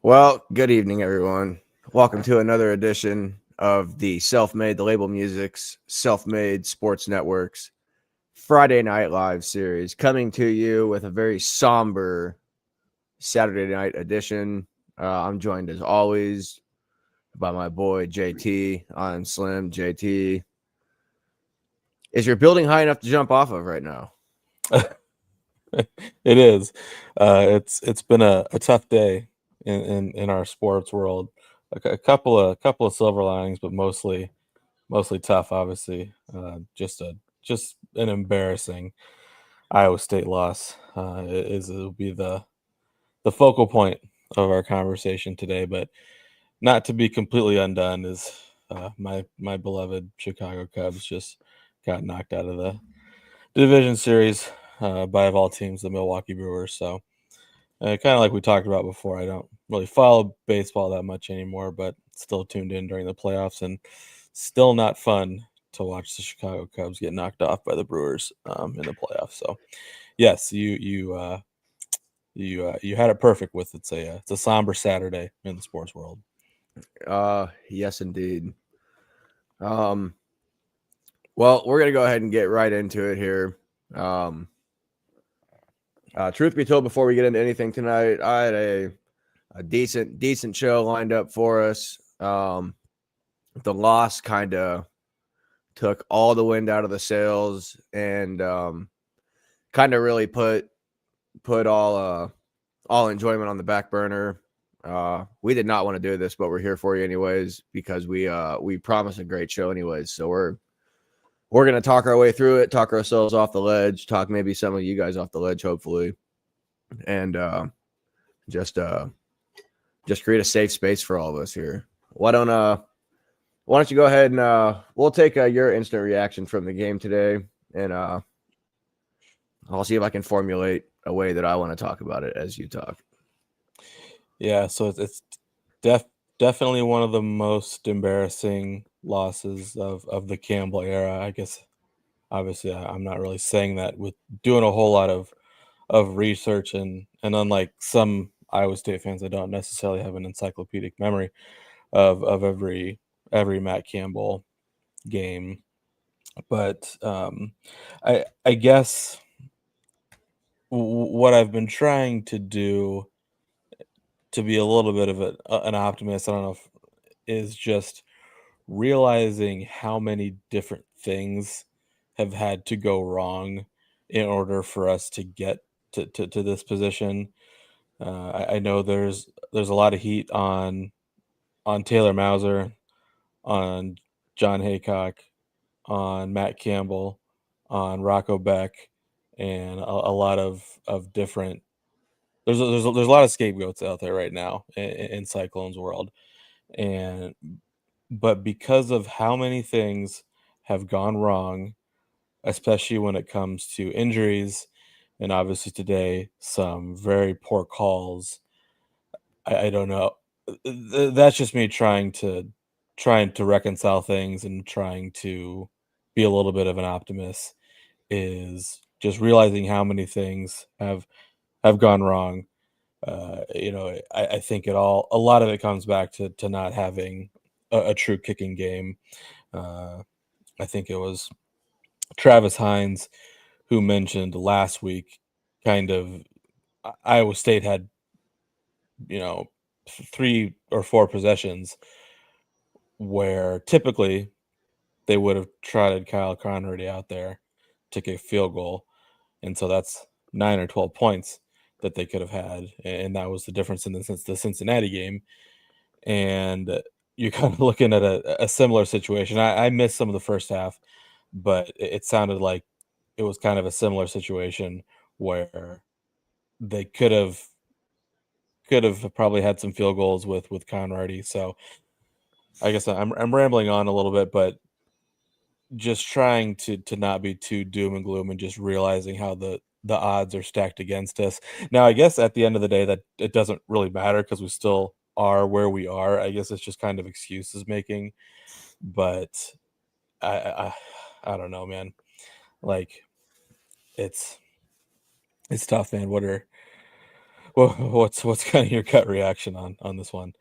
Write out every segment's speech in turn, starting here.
Well, good evening, everyone. Welcome to another edition of the the Label Music's Self-Made Sports Network's Friday Night Live series, coming to you with a very somber Saturday night edition. I'm joined as always by my boy JT. I'm Slim. JT, is your building high enough to jump off of right now? It is. It's been a tough day in our sports world. A couple of silver linings, but mostly tough. Obviously, just an embarrassing Iowa State loss. It'll be the focal point of our conversation today, but not to be completely undone is my beloved Chicago Cubs just got knocked out of the division series by of all teams, the Milwaukee Brewers. So kind of like we talked about before, I don't really follow baseball that much anymore, but still tuned in during the playoffs, and still not fun to watch the Chicago Cubs get knocked off by the Brewers in the playoffs. So yes, you had it perfect with it's a somber Saturday in the sports world. Yes, indeed. Um, well, we're gonna go ahead and get right into it here. Um, Truth be told, before we get into anything tonight, I had a decent show lined up for us. The loss kind of took all the wind out of the sails and kind of really put all enjoyment on the back burner. We did not want to do this, but we're here for you anyways because we promised a great show anyways. So we're gonna talk our way through it, talk ourselves off the ledge, talk maybe some of you guys off the ledge, hopefully, and just uh just create a safe space for all of us here. Why don't you go ahead and we'll take your instant reaction from the game today, and I'll see if I can formulate a way that I want to talk about it as you talk. Yeah, so it's def definitely one of the most embarrassing losses of the Campbell era. I guess obviously I'm not really saying that with doing a whole lot of research, and unlike some Iowa State fans, I don't necessarily have an encyclopedic memory of every Matt Campbell game. But I guess what I've been trying to do to be a little bit of an optimist, I don't know if is just realizing how many different things have had to go wrong in order for us to get to this position. I know there's a lot of heat on Taylor Mauser, on John Haycock, on Matt Campbell, on Rocco Beck, and a lot of different. There's a lot of scapegoats out there right now in Cyclones world, and but because of how many things have gone wrong, especially when it comes to injuries, and obviously today some very poor calls. I don't know. That's just me trying to reconcile things and trying to be a little bit of an optimist. Is just realizing how many things have gone wrong. I think a lot of it comes back to not having a true kicking game. Uh, I think it was Travis Hines who mentioned last week, kind of Iowa State had you know 3 or 4 possessions where typically they would have trotted Kyle Conrady out there to kick a field goal, and so that's 9 or 12 points that they could have had, and that was the difference in the Cincinnati game. And you're kind of looking at a similar situation. I missed some of the first half, but it sounded like it was kind of a similar situation where they could have probably had some field goals with Conrady. So I guess I'm rambling on a little bit, but just trying to not be too doom and gloom and just realizing how the odds are stacked against us. Now, I guess at the end of the day that it doesn't really matter because we still are where we are. I guess it's just kind of excuses making, but I I don't know, man. Like it's it's tough, man. Well, what's kind of your gut reaction on this one?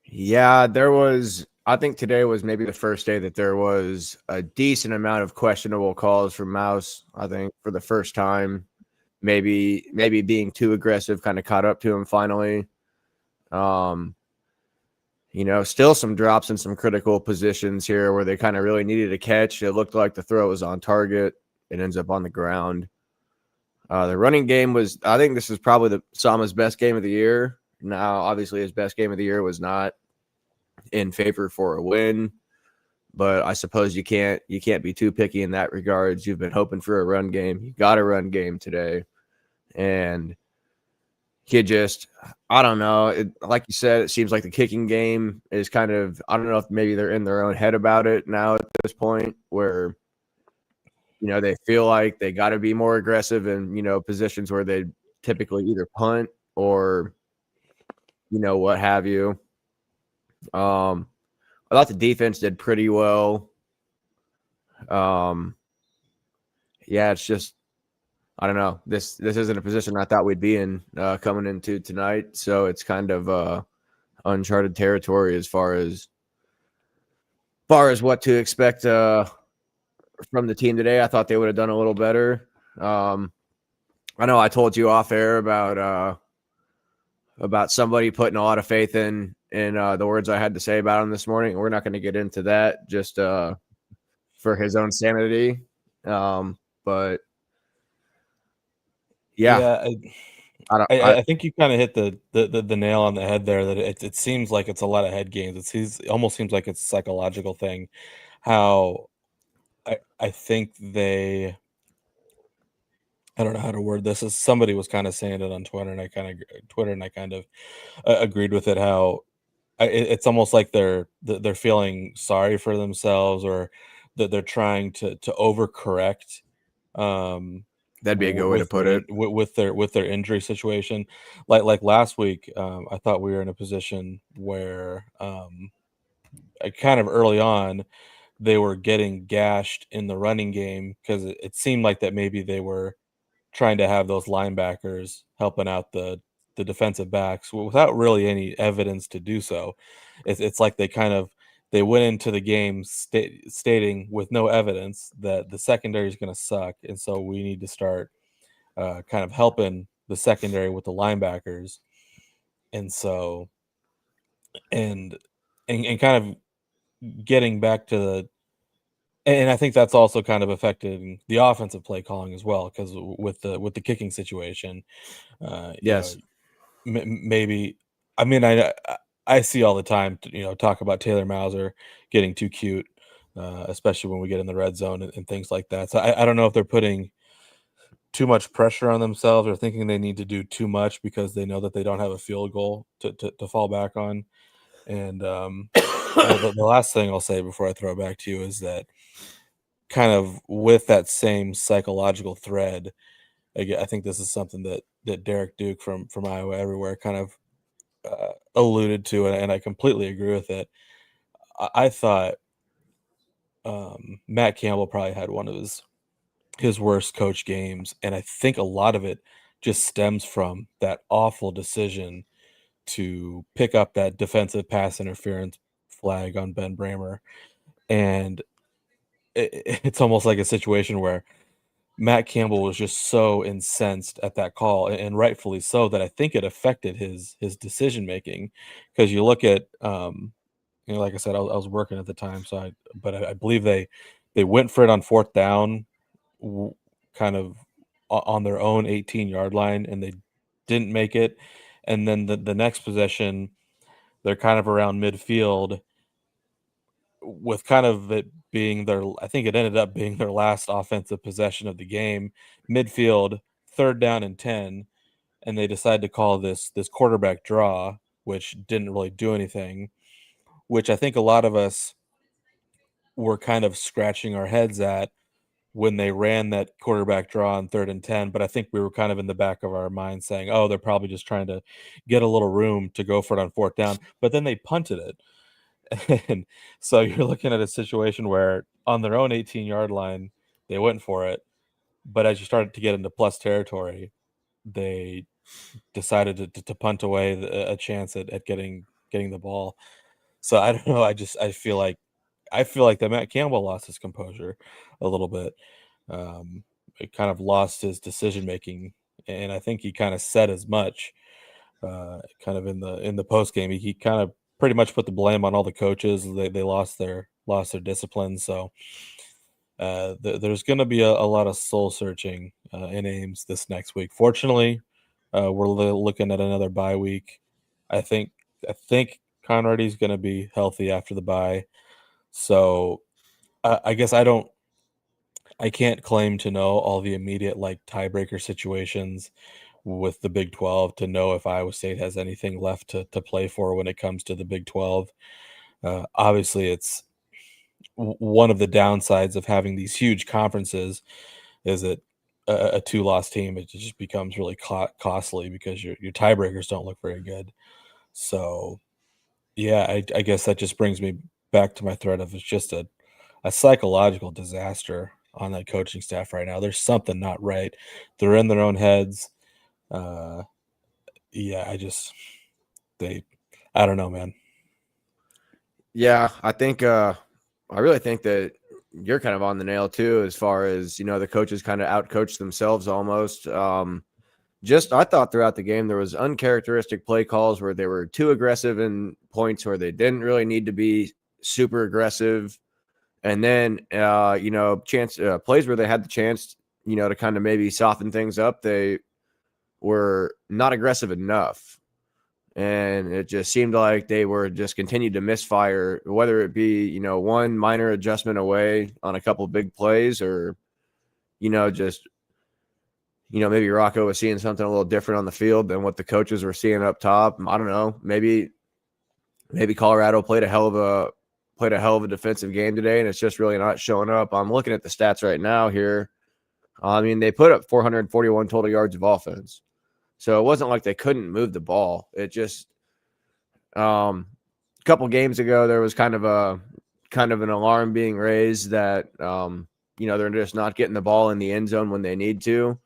Yeah, there was. I think today was maybe the first day that there was a decent amount of questionable calls from Mouse. I think for the first time, maybe being too aggressive kind of caught up to him finally. Um, still some drops in some critical positions here where they kind of really needed a catch. It looked like the throw was on target. It ends up on the ground. The running game was, I think this is probably the Sama's best game of the year. Now, obviously, his best game of the year was not in favor for a win, but I suppose you can't be too picky in that regards. You've been hoping for a run game. You got a run game today, and he just, I don't know. Like you said, it seems like the kicking game is kind of, I don't know if maybe they're in their own head about it now at this point where, they feel like they got to be more aggressive in, positions where they typically either punt or, what have you. I thought the defense did pretty well. Yeah, it's just, I don't know. This isn't a position I thought we'd be in coming into tonight, so it's kind of uncharted territory as far as what to expect from the team today. I thought they would have done a little better. I know I told you off air about somebody putting a lot of faith in the words I had to say about him this morning. We're not going to get into that just for his own sanity. But yeah, I think you kind of hit the nail on the head there. That it seems like it's a lot of head games. It almost seems like it's a psychological thing. How I think I don't know how to word this. As somebody was kind of saying it on Twitter, and I kind of agreed with it. How it's almost like they're feeling sorry for themselves, or that they're trying to overcorrect. That'd be a good way to put it. With their injury situation. Like last week, I thought we were in a position where kind of early on they were getting gashed in the running game because it seemed like that maybe they were trying to have those linebackers helping out the defensive backs without really any evidence to do so. It's like they went into the game stating with no evidence that the secondary is going to suck, and so we need to start kind of helping the secondary with the linebackers, and so and kind of getting back to and I think that's also kind of affected the offensive play calling as well, because with the kicking situation, Yes. maybe, I mean, I see all the time, talk about Taylor Mauser getting too cute, especially when we get in the red zone and things like that. So I don't know if they're putting too much pressure on themselves or thinking they need to do too much because they know that they don't have a field goal to fall back on. And the last thing I'll say before I throw it back to you is that kind of with that same psychological thread, I think this is something that Derek Duke from Iowa Everywhere kind of alluded to, and I completely agree with it. I thought Matt Campbell probably had one of his worst coach games, and I think a lot of it just stems from that awful decision to pick up that defensive pass interference flag on Ben Bramer, and it's almost like a situation where Matt Campbell was just so incensed at that call, and rightfully so, that I think it affected his decision making. Because you look at, like I said, I was working at the time, so I believe they went for it on fourth down, kind of on their own 18-yard line, and they didn't make it. And then the next possession, they're kind of around midfield, with kind of it being I think it ended up being their last offensive possession of the game, midfield, third down and 10, and they decided to call this quarterback draw, which didn't really do anything, which I think a lot of us were kind of scratching our heads at when they ran that quarterback draw on third and 10. But I think we were kind of in the back of our mind saying, oh, they're probably just trying to get a little room to go for it on fourth down. But then they punted it. And so you're looking at a situation where on their own 18-yard line, they went for it. But as you started to get into plus territory, they decided to punt away a chance at getting the ball. So I don't know. I feel like that Matt Campbell lost his composure a little bit. It kind of lost his decision making, and I think he kind of said as much. Kind of in the post game, he kind of pretty much put the blame on all the coaches. They lost their discipline. So there's going to be a lot of soul searching in Ames this next week. Fortunately, we're looking at another bye week. I think Conrady's going to be healthy after the bye. So I guess I can't claim to know all the immediate like tiebreaker situations with the Big 12 to know if Iowa State has anything left to play for when it comes to the Big 12. Obviously, it's one of the downsides of having these huge conferences is that a two-loss team, it just becomes really costly because your tiebreakers don't look very good. So, yeah, I guess that just brings me back to my thread of it's just a psychological disaster on that coaching staff right now. There's something not right. They're in their own heads. Yeah, I don't know, man. Yeah, I think I really think that you're kind of on the nail too, as far as the coaches kind of outcoached themselves almost. Just I thought throughout the game there was uncharacteristic play calls where they were too aggressive in points where they didn't really need to be super aggressive, and then chance plays where they had the chance to kind of maybe soften things up, they were not aggressive enough. And it just seemed like they were just continued to misfire, whether it be, one minor adjustment away on a couple big plays or, just, maybe Rocco was seeing something a little different on the field than what the coaches were seeing up top. I don't know. Maybe Colorado played a hell of a defensive game today, and it's just really not showing up. I'm looking at the stats right now here. I mean, they put up 441 total yards of offense. So it wasn't like they couldn't move the ball. It just a couple games ago there was kind of an alarm being raised that they're just not getting the ball in the end zone when they need to.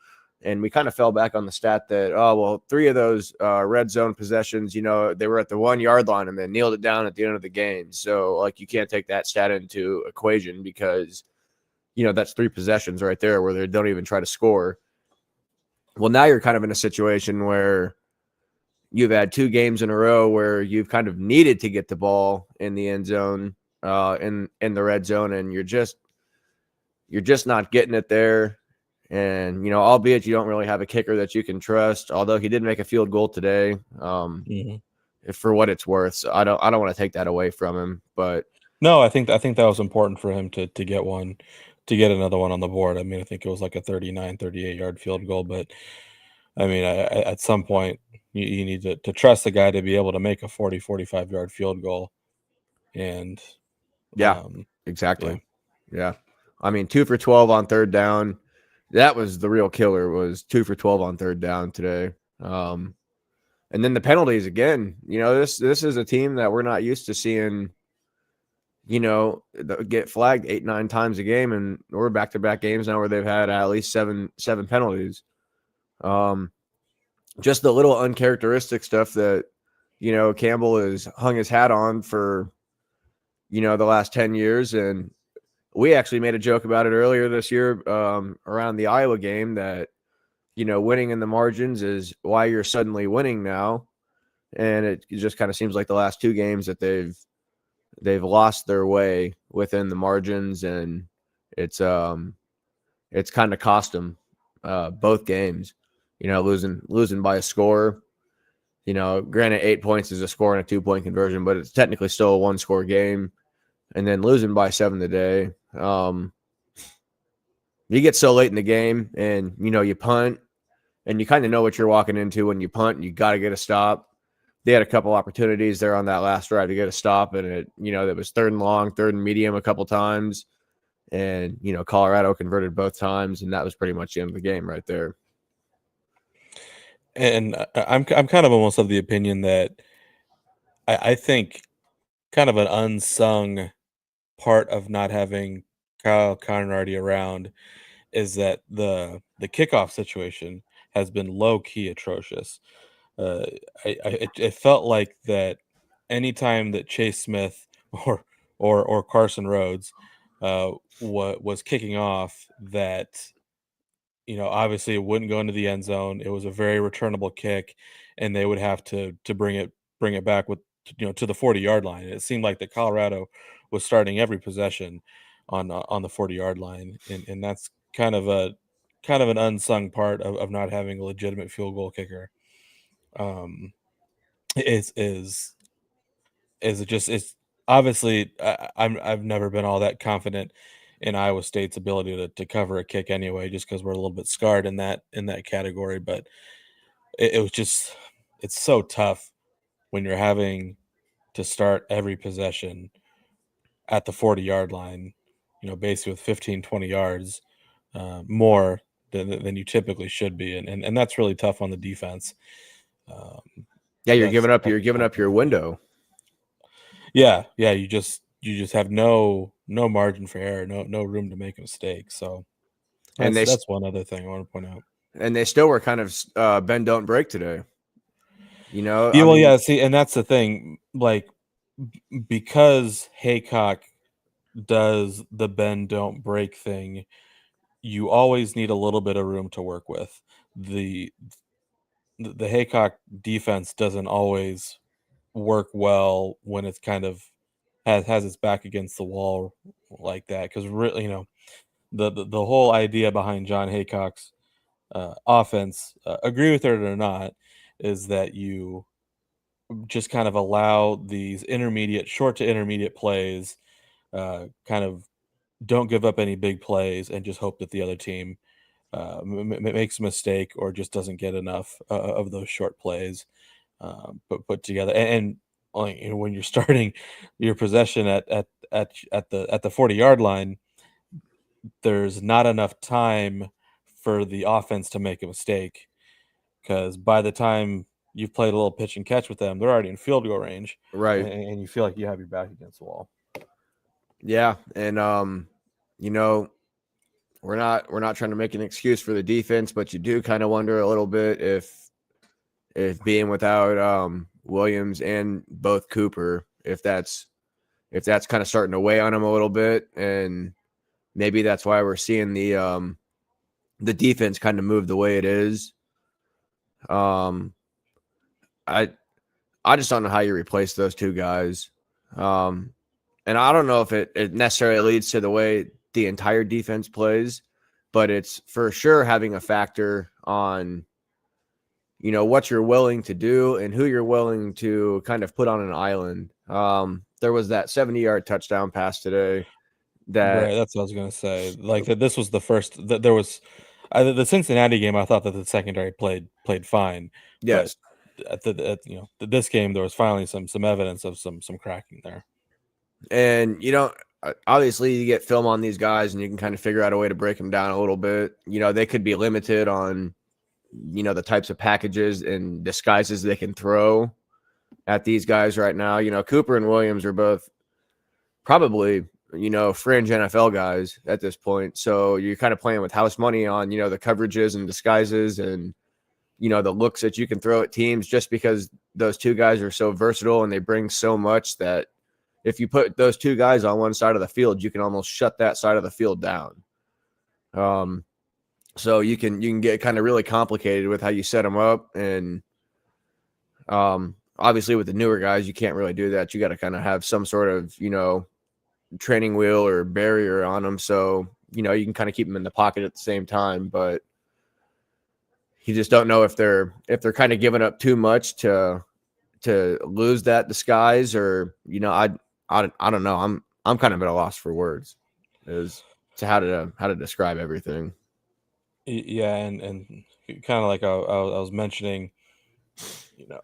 And we kind of fell back on the stat that 3 of those red zone possessions, they were at the 1 yard line and then kneeled it down at the end of the game. So like you can't take that stat into equation because that's 3 possessions right there where they don't even try to score. Well, now you're kind of in a situation where you've had 2 games in a row where you've kind of needed to get the ball in the end zone, in the red zone, and you're just not getting it there. And albeit you don't really have a kicker that you can trust, although he did make a field goal today, for what it's worth. So I don't want to take that away from him, but no, I think that was important for him to get one. To get another one on the board. I mean, I think it was like a 39, 38-yard field goal. But, I mean, at some point, you need to trust the guy to be able to make a 40, 45-yard field goal. And yeah, exactly. Yeah. I mean, 2 for 12 on third down. That was the real killer, was 2 for 12 on third down today. And then the penalties again. This is a team that we're not used to seeing get flagged 8-9 times a game, and we're back-to-back games now where they've had at least seven penalties. Just the little uncharacteristic stuff that Campbell has hung his hat on for the last 10 years. And we actually made a joke about it earlier this year around the Iowa game that winning in the margins is why you're suddenly winning now. And it just kind of seems like the last 2 games that they've lost their way within the margins, and it's kind of cost them both games, losing by a score. Granted 8 points is a score and a 2-point conversion, but it's technically still a 1-score game. And then losing by 7 today. You get so late in the game and you punt and you kind of know what you're walking into when you punt, and you got to get a stop. They had a couple opportunities there on that last drive to get a stop, and it was 3rd and long, 3rd and medium a couple times, and Colorado converted both times, and that was pretty much the end of the game right there. And I'm kind of almost of the opinion that I think kind of an unsung part of not having Kyle Conrady around is that the kickoff situation has been low key atrocious. It felt like that anytime that Chase Smith or or Carson Rhodes was kicking off, that obviously it wouldn't go into the end zone. It was a very returnable kick, and they would have to bring it back with to the 40-yard line. It seemed like that Colorado was starting every possession on the 40-yard line, and that's kind of an unsung part of not having a legitimate field goal kicker. Is it just it's obviously I've never been all that confident in Iowa State's ability to cover a kick anyway, just because we're a little bit scarred in that category. But it was just it's so tough when you're having to start every possession at the 40-yard line, basically with 15, 20 yards more than you typically should be, and that's really tough on the defense. Yeah, you're That's giving up your window. Yeah, you just have no margin for error, no room to make a mistake. So And that's one other thing I want to point out. they still were kind of bend don't break today. Yeah, well, yeah. See, and that's the thing. Like, because Haycock does the bend don't break thing, you always need a little bit of room to work with. The Haycock defense doesn't always work well when it's kind of has its back against the wall like that, because really, the whole idea behind John Haycock's offense, agree with it or not, is that you just kind of allow these short to intermediate plays, kind of don't give up any big plays, and just hope that the other team makes a mistake or just doesn't get enough of those short plays put together. And like, when you're starting your possession at the 40-yard line, there's not enough time for the offense to make a mistake, because by the time you've played a little pitch and catch with them, they're already in field goal range, right? And you feel like you have your back against the wall. Yeah, and we're not trying to make an excuse for the defense, but you do kind of wonder a little bit if being without Williams and both Cooper, if that's kind of starting to weigh on him a little bit, and maybe that's why we're seeing the defense kind of move the way it is. I just don't know how you replace those two guys. And I don't know if it necessarily leads to the way the entire defense plays, but it's for sure having a factor on, what you're willing to do and who you're willing to kind of put on an island. There was that 70-yard touchdown pass today. Right, that's what I was gonna say. Like, that this was the first that there was the Cincinnati game. I thought that the secondary played fine, but Yes. This game there was finally some evidence of some cracking there. And obviously you get film on these guys and you can kind of figure out a way to break them down a little bit. They could be limited on the types of packages and disguises they can throw at these guys right now. Cooper and Williams are both probably fringe NFL guys at this point, so you're kind of playing with house money on the coverages and disguises and the looks that you can throw at teams, just because those two guys are so versatile and they bring so much that if you put those two guys on one side of the field, you can almost shut that side of the field down. So you can get kind of really complicated with how you set them up, and obviously with the newer guys, you can't really do that. You got to kind of have some sort of training wheel or barrier on them, so you can kind of keep them in the pocket at the same time, but you just don't know if they're kind of giving up too much to lose that disguise, or I don't know. I'm kind of at a loss for words as to how to describe everything. Yeah, and kind of like I was mentioning,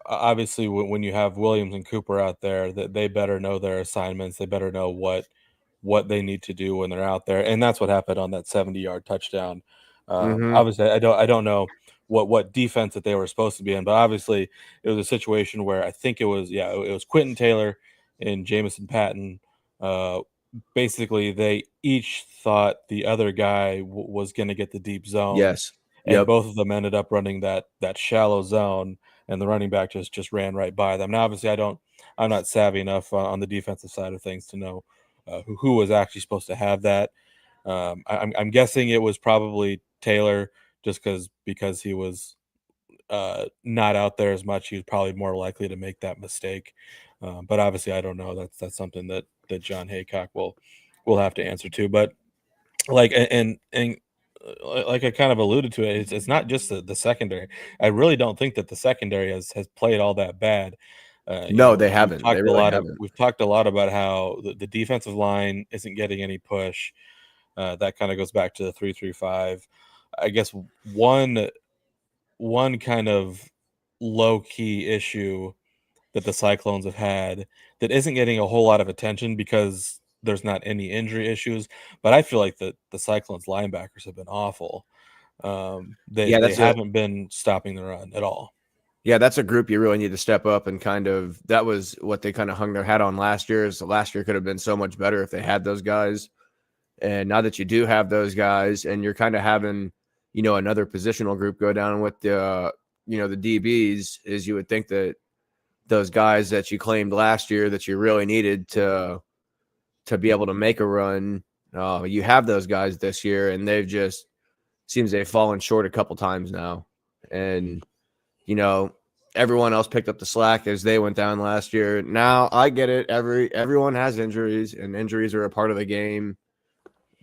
obviously when you have Williams and Cooper out there, that they better know their assignments. They better know what they need to do when they're out there, and that's what happened on that 70-yard touchdown. Obviously, I don't know what defense that they were supposed to be in, but obviously it was a situation where I think it was Quentin Taylor and Jamison Patton. Basically, they each thought the other guy was going to get the deep zone. Yes. and Yep. both of them ended up running that shallow zone, and the running back just ran right by them. Now, obviously, I'm not savvy enough on the defensive side of things to know who was actually supposed to have that. I'm guessing it was probably Taylor, just because he was not out there as much. He was probably more likely to make that mistake. But obviously, I don't know. That's something that John Haycock will have to answer to. But like and like I kind of alluded to it, it's not just the secondary. I really don't think that the secondary has played all that bad. No, they haven't. They really haven't. We've talked a lot about how the defensive line isn't getting any push. That kind of goes back to the 3-3-5. I guess one kind of low key issue that the Cyclones have had that isn't getting a whole lot of attention because there's not any injury issues, but I feel like the Cyclones linebackers have been awful. They Yeah, haven't been stopping the run at all. Yeah, that's a group you really need to step up and that was what they kind of hung their hat on last year. Is last year could have been so much better if they had those guys. And now that you do have those guys and you're kind of having, another positional group go down with the DBs, is you would think that those guys that you claimed last year that you really needed to be able to make a run, you have those guys this year, and seems they've fallen short a couple times now. And everyone else picked up the slack as they went down last year. Now I get it. Everyone has injuries, and injuries are a part of the game.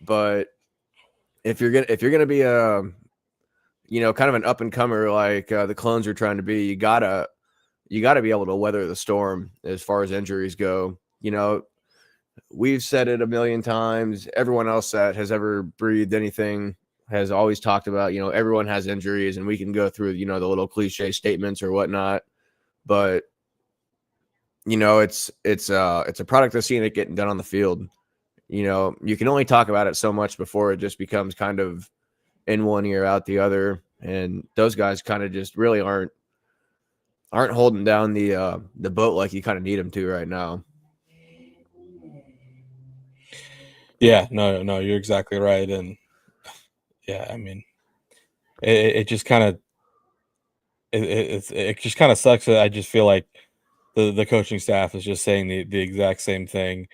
But if you're gonna be a, kind of an up and comer like the Clones are trying to be, you gotta be able to weather the storm as far as injuries go. We've said it a million times. Everyone else that has ever breathed anything has always talked about, everyone has injuries, and we can go through, the little cliche statements or whatnot. But, it's a product of seeing it getting done on the field. You can only talk about it so much before it just becomes kind of in one ear, out the other. And those guys kind of just really aren't holding down the boat like you kind of need them to right now. Yeah, no, you're exactly right. And yeah, I mean, it just kind of it just kind of sucks that I just feel like the coaching staff is just saying the exact same thing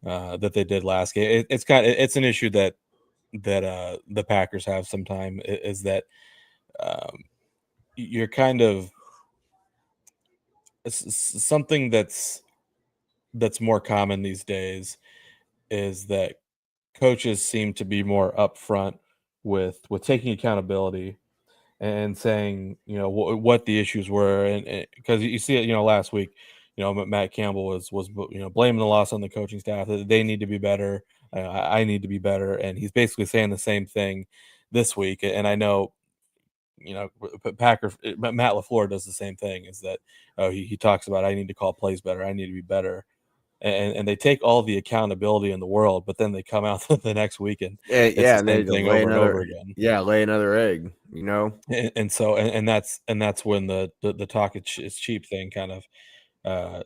that they did last game. It's an issue that the Packers have sometime, is that you're kind of something that's more common these days is that coaches seem to be more upfront with taking accountability and saying, what the issues were. And because you see it, last week, Matt Campbell was blaming the loss on the coaching staff, that they need to be better. I need to be better. And he's basically saying the same thing this week. And I know, Matt LaFleur does the same thing, is that he talks about, I need to call plays better. I need to be better. And they take all the accountability in the world, but then they come out the next week and it's the and same thing over and over again. Yeah, lay another egg, And so that's when the talk is cheap thing kind of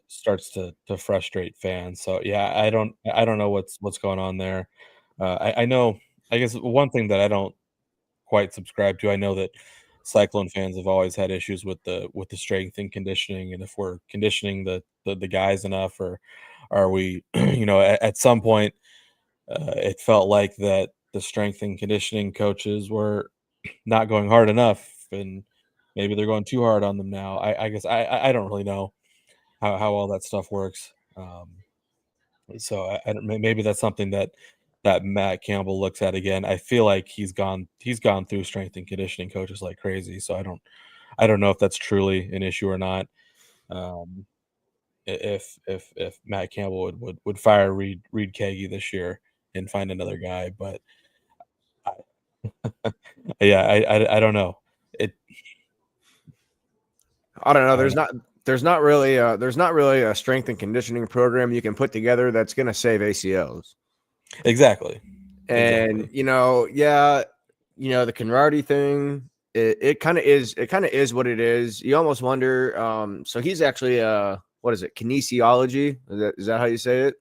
starts to frustrate fans. So yeah, I don't know what's going on there. I know, I guess one thing that I don't quite subscribe to, I know that Cyclone fans have always had issues with the strength and conditioning, and if we're conditioning the guys enough, or are we, at some point, it felt like that the strength and conditioning coaches were not going hard enough, and maybe they're going too hard on them now. I guess I don't really know how all that stuff works. So maybe that's something that Matt Campbell looks at again. I feel like he's gone through strength and conditioning coaches like crazy. So I don't know if that's truly an issue or not. If Matt Campbell would fire Reed Kagi this year and find another guy, but yeah, I don't know. I don't know. There's not really a strength and conditioning program you can put together that's going to save ACLs. Exactly. And the Conradi thing, it kind of is what it is. You almost wonder. So he's actually what is it? Kinesiology? Is that how you say it?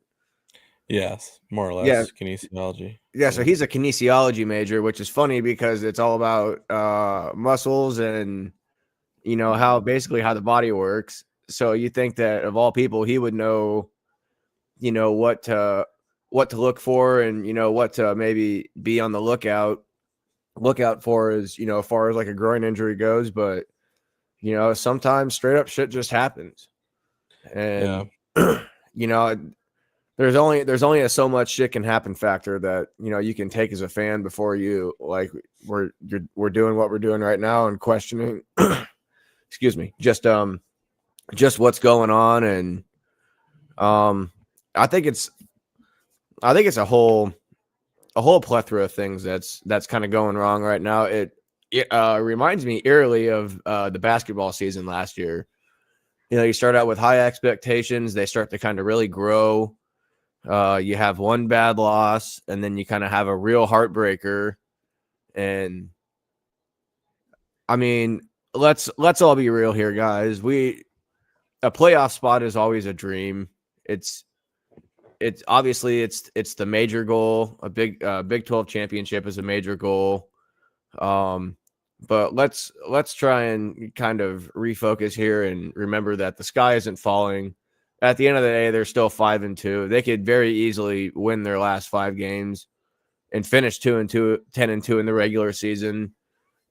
Yes, more or Yeah, less kinesiology. yeah. So Yeah. he's a kinesiology major, which is funny because it's all about muscles and how basically how the body works. So you think that of all people, he would know, what to look for, and what to maybe be on the lookout for, as far as like a groin injury goes. But sometimes straight up shit just happens, Yeah. and you know there's only a so much shit can happen factor that you can take as a fan before you like we're doing what we're doing right now and questioning excuse me, just what's going on. And um I think it's a whole plethora of things that's kind of going wrong right now. It reminds me eerily of the basketball season last year. You start out with high expectations, they start to kind of really grow. You have one bad loss, and then you kind of have a real heartbreaker. And I mean, let's all be real here, guys. A playoff spot is always a dream. It's obviously it's the major goal. A Big 12 championship is a major goal. Um, but let's try and kind of refocus here and remember that the sky isn't falling. At the end of the day, they're still 5-2. They could very easily win their last 5 games and finish 2-2, 10-2 in the regular season,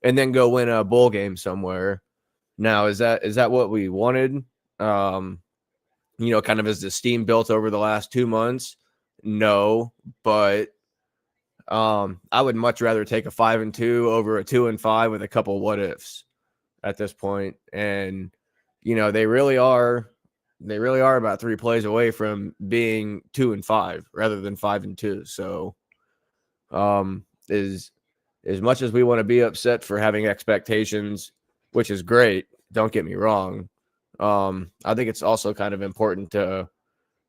and then go win a bowl game somewhere. Now, is that what we wanted? Um, kind of as the steam built over the last 2 months. No, but I would much rather take a 5-2 over a 2-5 with a couple what ifs at this point. And they really are about 3 plays away from being 2-5 rather than 5-2. So is as much as we want to be upset for having expectations, which is great, don't get me wrong. I think it's also kind of important to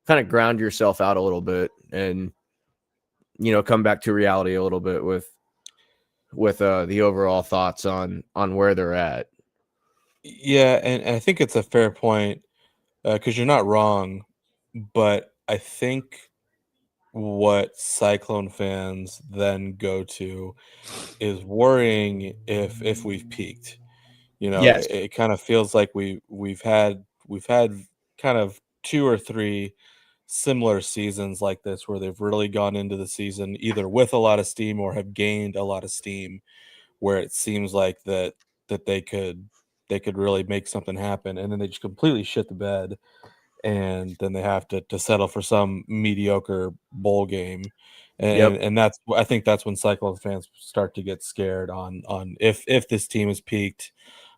kind of ground yourself out a little bit and come back to reality a little bit with the overall thoughts on where they're at. Yeah, and I think it's a fair point because you're not wrong, but I think what Cyclone fans then go to is worrying if we've peaked. Yes. It kind of feels like we've had kind of 2 or 3 similar seasons like this where they've really gone into the season either with a lot of steam or have gained a lot of steam, where it seems like that they could really make something happen, and then they just completely shit the bed, and then they have to settle for some mediocre bowl game. and Yep. and I think that's when Cyclone fans start to get scared on if this team is peaked.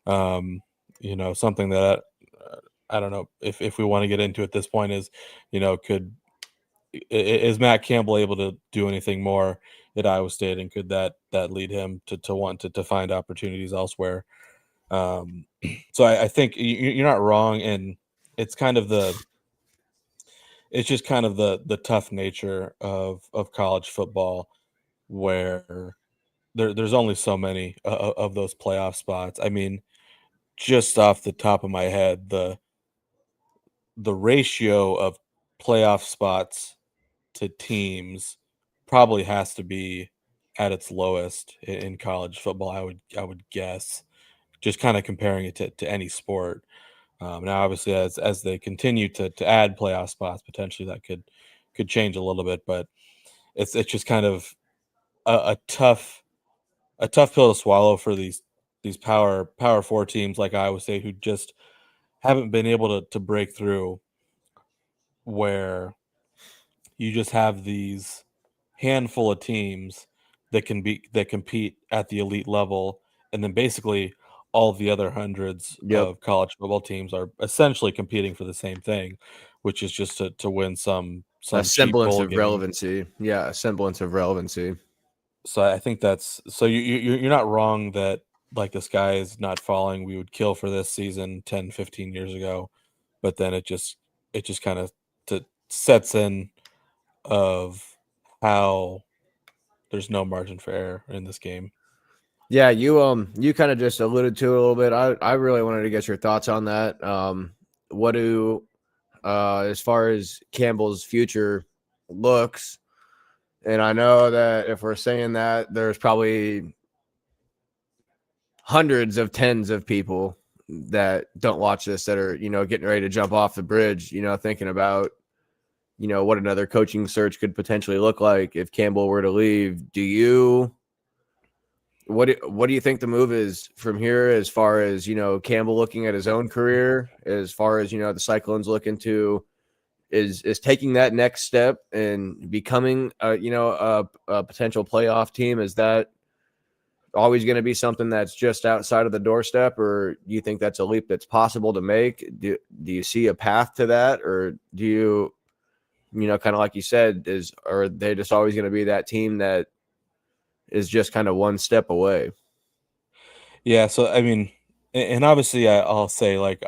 um Something that I don't know if we want to get into at this point is, could is Matt Campbell able to do anything more at Iowa State, and could that lead him to want to find opportunities elsewhere? um so I think you're not wrong, and it's kind of the it's just kind of the tough nature of college football, where there's only so many of those playoff spots. I mean, just off the top of my head, the ratio of playoff spots to teams probably has to be at its lowest in college football. I would guess, just kind of comparing it to any sport. Now, obviously, as they continue to add playoff spots, potentially that could change a little bit, but it's just kind of a tough pill to swallow for these power four teams like Iowa State, who just haven't been able to break through, where you just have these handful of teams that compete at the elite level, and then basically all the other hundreds Yep. of college football teams are essentially competing for the same thing, which is just to win some A cheap semblance bowl of game. relevancy. Yeah, a semblance of relevancy. So I think that's so you're not wrong that, like, the sky is not falling. We would kill for this season 10, 15 years ago, but then it just kind of sets in of how there's no margin for error in this game. Yeah, you kind of just alluded to it a little bit. I really wanted to get your thoughts on that. What do as far as Campbell's future, looks. And I know that if we're saying that, there's probably hundreds of tens of people that don't watch this that are, getting ready to jump off the bridge, thinking about, what another coaching search could potentially look like if Campbell were to leave. What do you think the move is from here as far as, Campbell looking at his own career, as far as, the Cyclones looking to is taking that next step and becoming a potential playoff team? Is that always going to be something that's just outside of the doorstep, or do you think that's a leap that's possible to make? Do you see a path to that, or do you kind of like you said, are they just always going to be that team that is just kind of one step away? Yeah, so I mean, and obviously I'll say like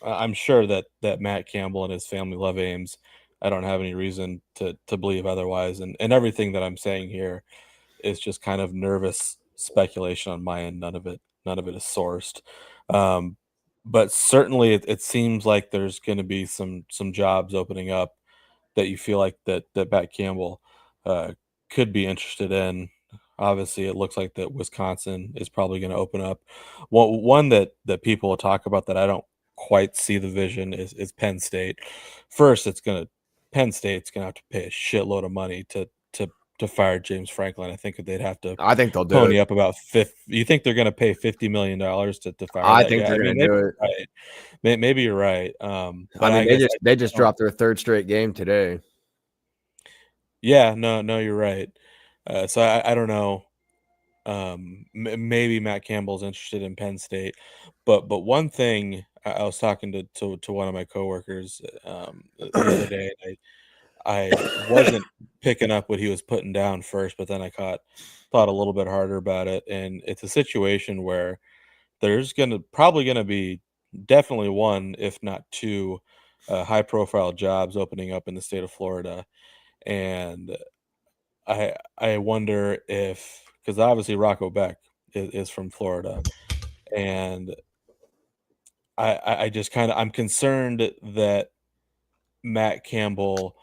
I'm sure that Matt Campbell and his family love Ames. I don't have any reason to believe otherwise, and everything that I'm saying here is just kind of nervous speculation on my end. None of it is sourced. Um, but certainly it seems like there's going to be some jobs opening up that you feel like that Matt Campbell uh, could be interested in. Obviously, it looks like that Wisconsin is probably going to open up. One that people will talk about that I don't quite see the vision is Penn State. First, Penn State's gonna have to pay a shitload of money to fire James Franklin. I think they'd have to I think they'll do pony it. up about You think they're going to pay $50 million to fire I that think guy? I they're mean, going to maybe do you're it. right. Maybe you're right. I But mean, I they guess just they just I don't. dropped their third straight game today. Yeah, no, you're right. So I don't know. Maybe Matt Campbell's interested in Penn State, but one thing I was talking to one of my coworkers the other day. I wasn't picking up what he was putting down first, but then I thought a little bit harder about it, and it's a situation where there's probably gonna be definitely one, if not two, high profile jobs opening up in the state of Florida, and I wonder if because obviously Rocco Beck is from Florida, and I just kind of I'm concerned that Matt Campbell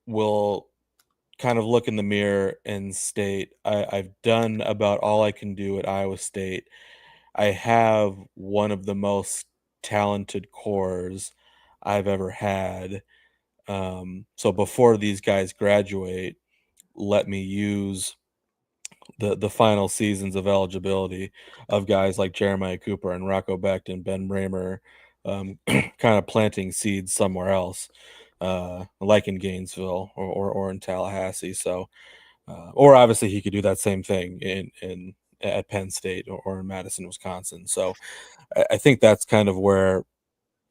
will kind of look in the mirror and state, I've done about all I can do at Iowa State. I have one of the most talented cores I've ever had. So before these guys graduate, let me use the final seasons of eligibility of guys like Jeremiah Cooper and Rocco Becht and Ben Bramer, kind of planting seeds somewhere else, like in Gainesville or in Tallahassee. So, or obviously he could do that same thing in at Penn State or in Madison, Wisconsin. So, I think that's kind of where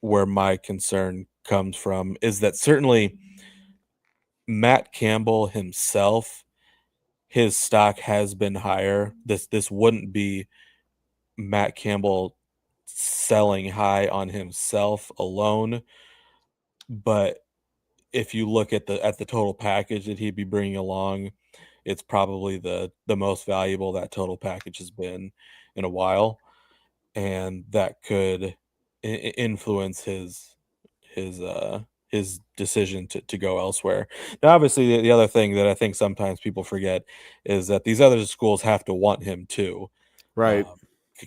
my concern comes from, is that certainly Matt Campbell himself, his stock has been higher. This wouldn't be Matt Campbell selling high on himself alone, but if you look at the total package that he'd be bringing along, it's probably the most valuable that total package has been in a while, and that could influence his decision to go elsewhere. Now, obviously, the other thing that I think sometimes people forget is that these other schools have to want him too. Right. Um,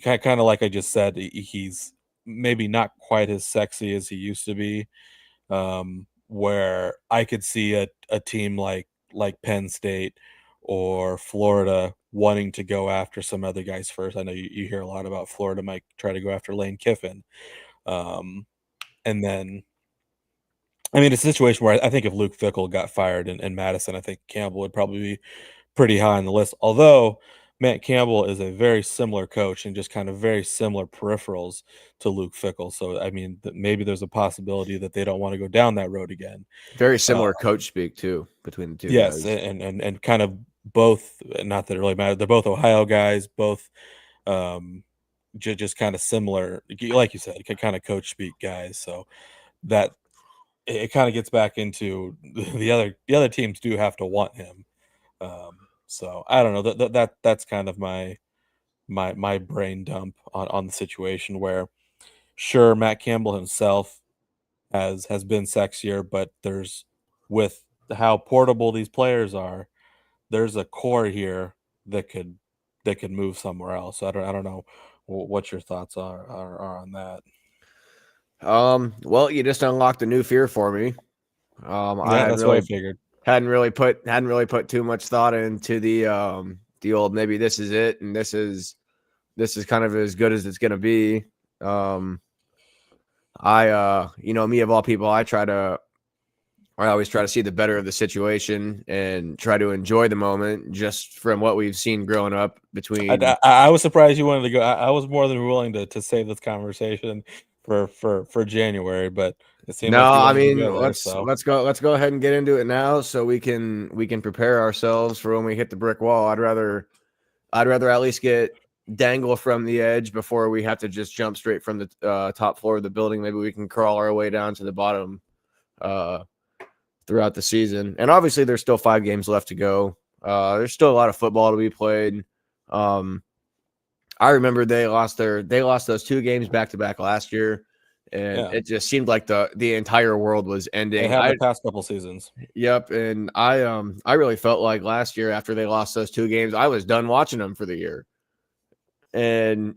kind of like I just said, he's maybe not quite as sexy as he used to be. Where I could see a team like Penn State or Florida wanting to go after some other guys first. I know you hear a lot about Florida might try to go after Lane Kiffin. And then, I mean, it's a situation where I think if Luke Fickell got fired in Madison, I think Campbell would probably be pretty high on the list. Although Matt Campbell is a very similar coach and just kind of very similar peripherals to Luke Fickell. So, I mean, maybe there's a possibility that they don't want to go down that road again. Very Uh, similar coach speak too between the two yes, guys. and kind of both. Not that it really matters. They're both Ohio guys. Both um, just kind of similar, like you said, kind of coach speak guys. So that it kind of gets back into the other teams do have to want him. So I don't know, that's kind of my brain dump on the situation where sure Matt Campbell himself has been sexier, but there's with how portable these players are, there's a core here that could move somewhere else. I don't know what your thoughts are on that. Well, you just unlocked a new fear for me. I Yeah, that's what I figured. hadn't really put too much thought into the old maybe this is it and this is kind of as good as it's gonna be. Me of all people, I always try to see the better of the situation and try to enjoy the moment just from what we've seen growing up between. I was surprised you wanted to go. I was more than willing to save this conversation for January, but it seemed No, like you I wanted to mean go there. So let's go ahead and get into it now so we can prepare ourselves for when we hit the brick wall. I'd rather at least get dangle from the edge before we have to just jump straight from the top floor of the building. Maybe we can crawl our way down to the bottom throughout the season. And obviously, there's still 5 games left to go. There's still a lot of football to be played. I remember they lost those 2 games back to back last year, and yeah, it just seemed like the entire world was ending. they have the past couple seasons. Yep, and I really felt like last year after they lost those 2 games, I was done watching them for the year. And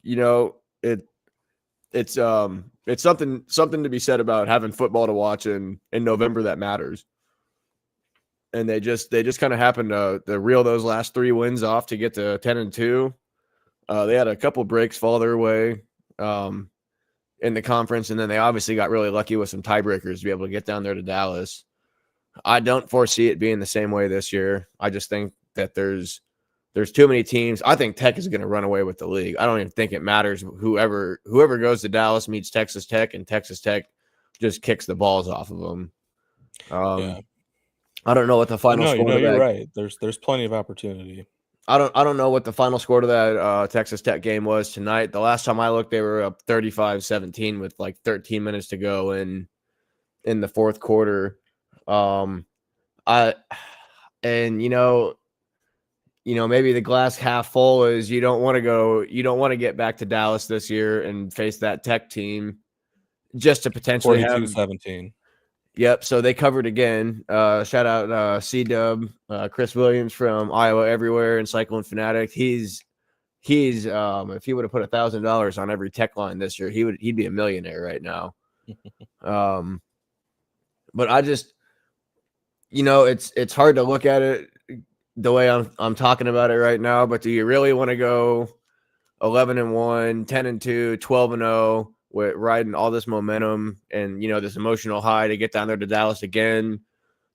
it's something to be said about having football to watch in November that matters. And they just kind of happened to reel those last 3 wins off to get to 10-2. They had a couple breaks fall their way in the conference, and then they obviously got really lucky with some tiebreakers to be able to get down there to Dallas. I don't foresee it being the same way this year. I just think that there's too many teams. I think Tech is going to run away with the league. I don't even think it matters whoever goes to Dallas meets Texas Tech, and Texas Tech just kicks the balls off of them. Yeah. I don't know what the final score. No, you're right. There's plenty of opportunity. I don't know what the final score to that Texas Tech game was tonight. The last time I looked, they were up 35-17 with like 13 minutes to go in the fourth quarter. Maybe the glass half full is you don't want to get back to Dallas this year and face that Tech team just to potentially 42-17. Yep. So they covered again. Shout out C-Dub, Chris Williams from Iowa Everywhere and Cyclone Fanatic. He's if he would have put $1,000 on every Tech line this year, he'd be a millionaire right now. But I just, it's hard to look at it the way I'm talking about it right now. But do you really want to go 11-1, 10-2, 12-0? With riding all this momentum and this emotional high to get down there to Dallas again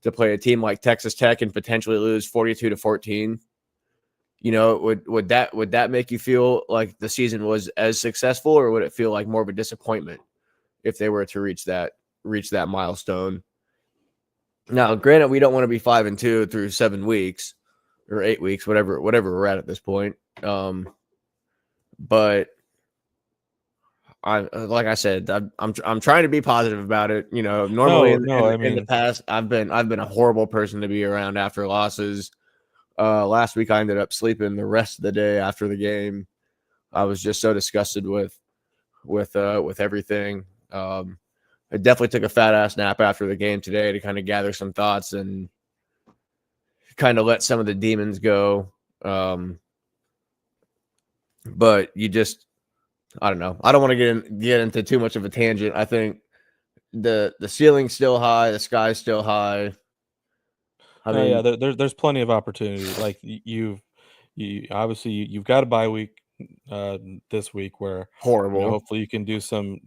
to play a team like Texas Tech and potentially lose 42-14. Would that make you feel like the season was as successful, or would it feel like more of a disappointment if they were to reach that milestone? Now, granted, we don't want to be 5-2 through 7 weeks or 8 weeks, whatever we're at this point. But like I said, I'm trying to be positive about it. Normally in the past, I've been a horrible person to be around after losses. Last week I ended up sleeping the rest of the day after the game. I was just so disgusted with everything. I definitely took a fat ass nap after the game today to kind of gather some thoughts and kind of let some of the demons go. But I don't know. I don't want to get into too much of a tangent. I think the ceiling's still high, the sky's still high. There's plenty of opportunity. Like you've got a bye week this week where horrible. Hopefully you can do some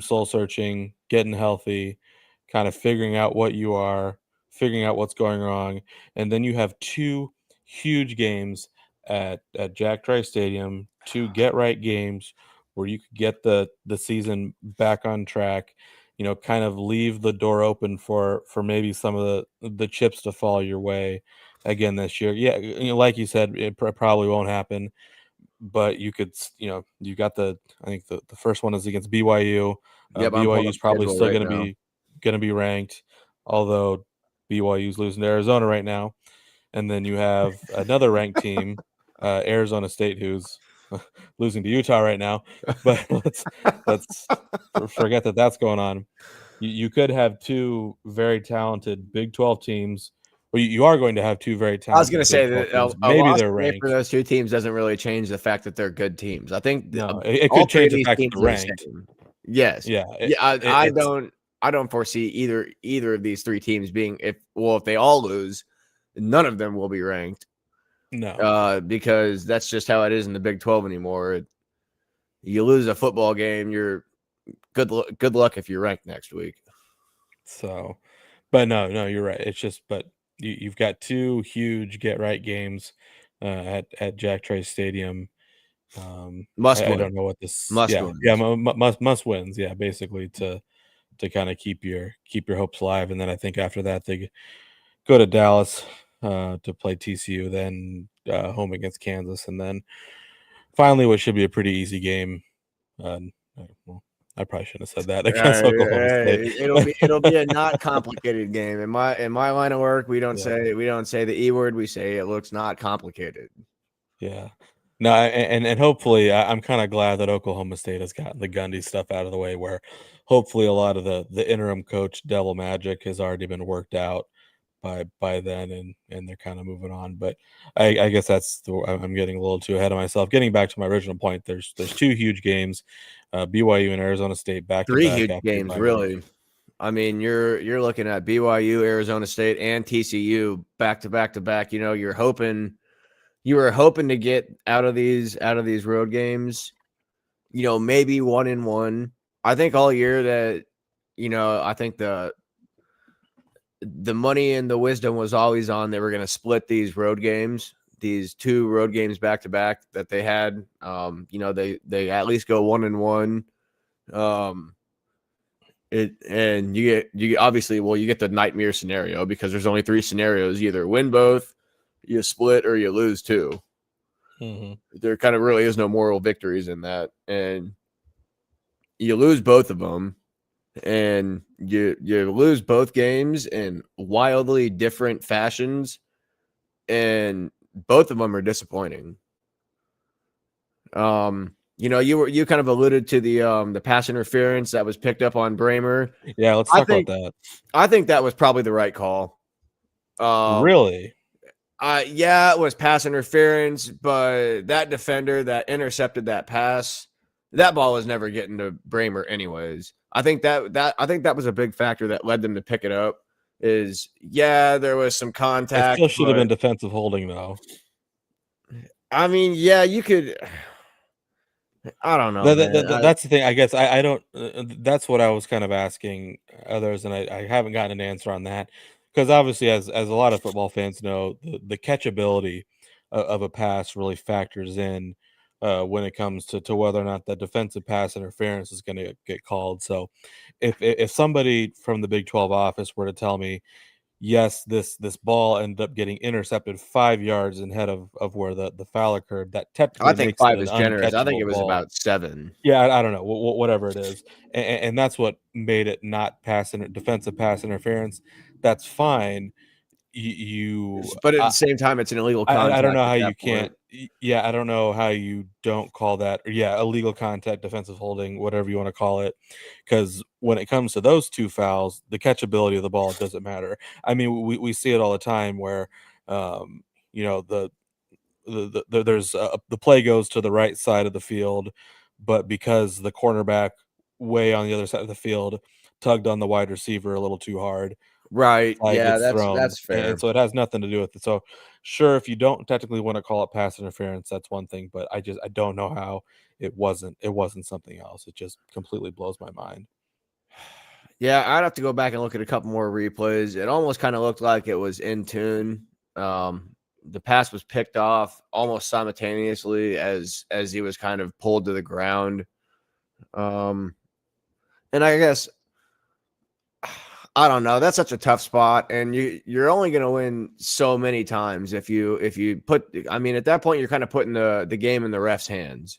soul searching, getting healthy, kind of figuring out what you are, figuring out what's going wrong, and then you have 2 huge games at Jack Trice Stadium, 2 get right games where you could get the season back on track, kind of leave the door open for maybe some of the chips to fall your way again this year. Yeah, like you said, it probably won't happen, but you could, you got I think the first one is against BYU. BYU is probably still going to be ranked, although BYU's losing to Arizona right now. And then you have another ranked team, Arizona State, who's losing to Utah right now, but let's forget that's going on. You could have two very talented Big 12 teams. Well, you are going to have two very I was talented going to say Big 12 that teams. a Maybe loss they're today for ranked. those two teams doesn't really change the fact that they're good teams. I think No, it all could three of change the these fact that teams they're are the ranked. same. Yes. Yeah. Yeah. It's I don't foresee either of these three teams being if they all lose, none of them will be ranked. no. Because that's just how it is in the Big 12 anymore. You lose a football game, you're good luck if you're ranked next week. So, but no, you're right. It's just, but you've got two huge get right games at Jack Trice Stadium. Must I win. don't know what this. Must Yeah, wins. yeah, must wins. Yeah, basically to kind of keep your hopes alive, and then I think after that they go to Dallas to play TCU, then home against Kansas, and then finally what should be a pretty easy game. Well, I probably shouldn't have said that against Oklahoma State. It'll be a not complicated game. In my line of work, we don't say the E word. We say it looks not complicated. Yeah. No, and hopefully I'm kind of glad that Oklahoma State has gotten the Gundy stuff out of the way, where hopefully a lot of the interim coach devil magic has already been worked out by then, and they're kind of moving on. But I guess I'm getting a little too ahead of myself. Getting back to my original point, there's two huge games, BYU and Arizona State back to Three back huge after games, really. I mean, you're looking at BYU, Arizona State, and TCU back to back to back. You know, you were hoping to get out of these road games, you know, maybe 1-1. I think all year that, you know, I think the money and the wisdom was always on they were going to split these road games, these two road games back to back that they had. You know, they at least go 1-1. And you get obviously, well, you get the nightmare scenario because there's only three scenarios: you either win both, you split, or you lose two. Mm-hmm. There kind of really is no moral victories in that, and you lose both of them, and you lose both games in wildly different fashions, and both of them are disappointing. You know, you kind of alluded to the pass interference that was picked up on Bramer. Yeah, let's talk about that. I think that was probably the right call. Really? Yeah, it was pass interference, but that defender that intercepted that pass, that ball was never getting to Bramer anyways. I think that was a big factor that led them to pick it up. There was some contact. It still should have been defensive holding, though. I mean, yeah, you could. I don't know. That's the thing. I guess I don't. That's what I was kind of asking others, and I haven't gotten an answer on that. Because obviously, as a lot of football fans know, the catchability of a pass really factors in when it comes to whether or not that defensive pass interference is going to get called. So, if somebody from the Big 12 office were to tell me, yes, this ball ended up getting intercepted 5 yards ahead of where the foul occurred, that technically I think makes 5 it is an generous. I think uncatchable it was ball. about 7. Yeah, I don't know, whatever it is, and that's what made it not defensive pass interference. That's fine. But at the same time, it's an illegal contact. I don't know how you point. can't. Yeah, I don't know how you don't call that. Illegal contact, defensive holding, whatever you want to call it. Because when it comes to those two fouls, the catchability of the ball doesn't matter. I mean, we see it all the time where, you know, there's the play goes to the right side of the field, but because the cornerback way on the other side of the field tugged on the wide receiver a little too hard, right? Yeah, gets thrown, that's fair. and so it has nothing to do with it. So sure, if you don't technically want to call it pass interference, that's one thing, but I don't know how it wasn't something else. It just completely blows my mind. Yeah, I'd have to go back and look at a couple more replays. It almost kind of looked like it was in tune. The pass was picked off almost simultaneously as he was kind of pulled to the ground. And I guess I don't know. That's such a tough spot, and you're only going to win so many times if you put. I mean, at that point, you're kind of putting the game in the ref's hands.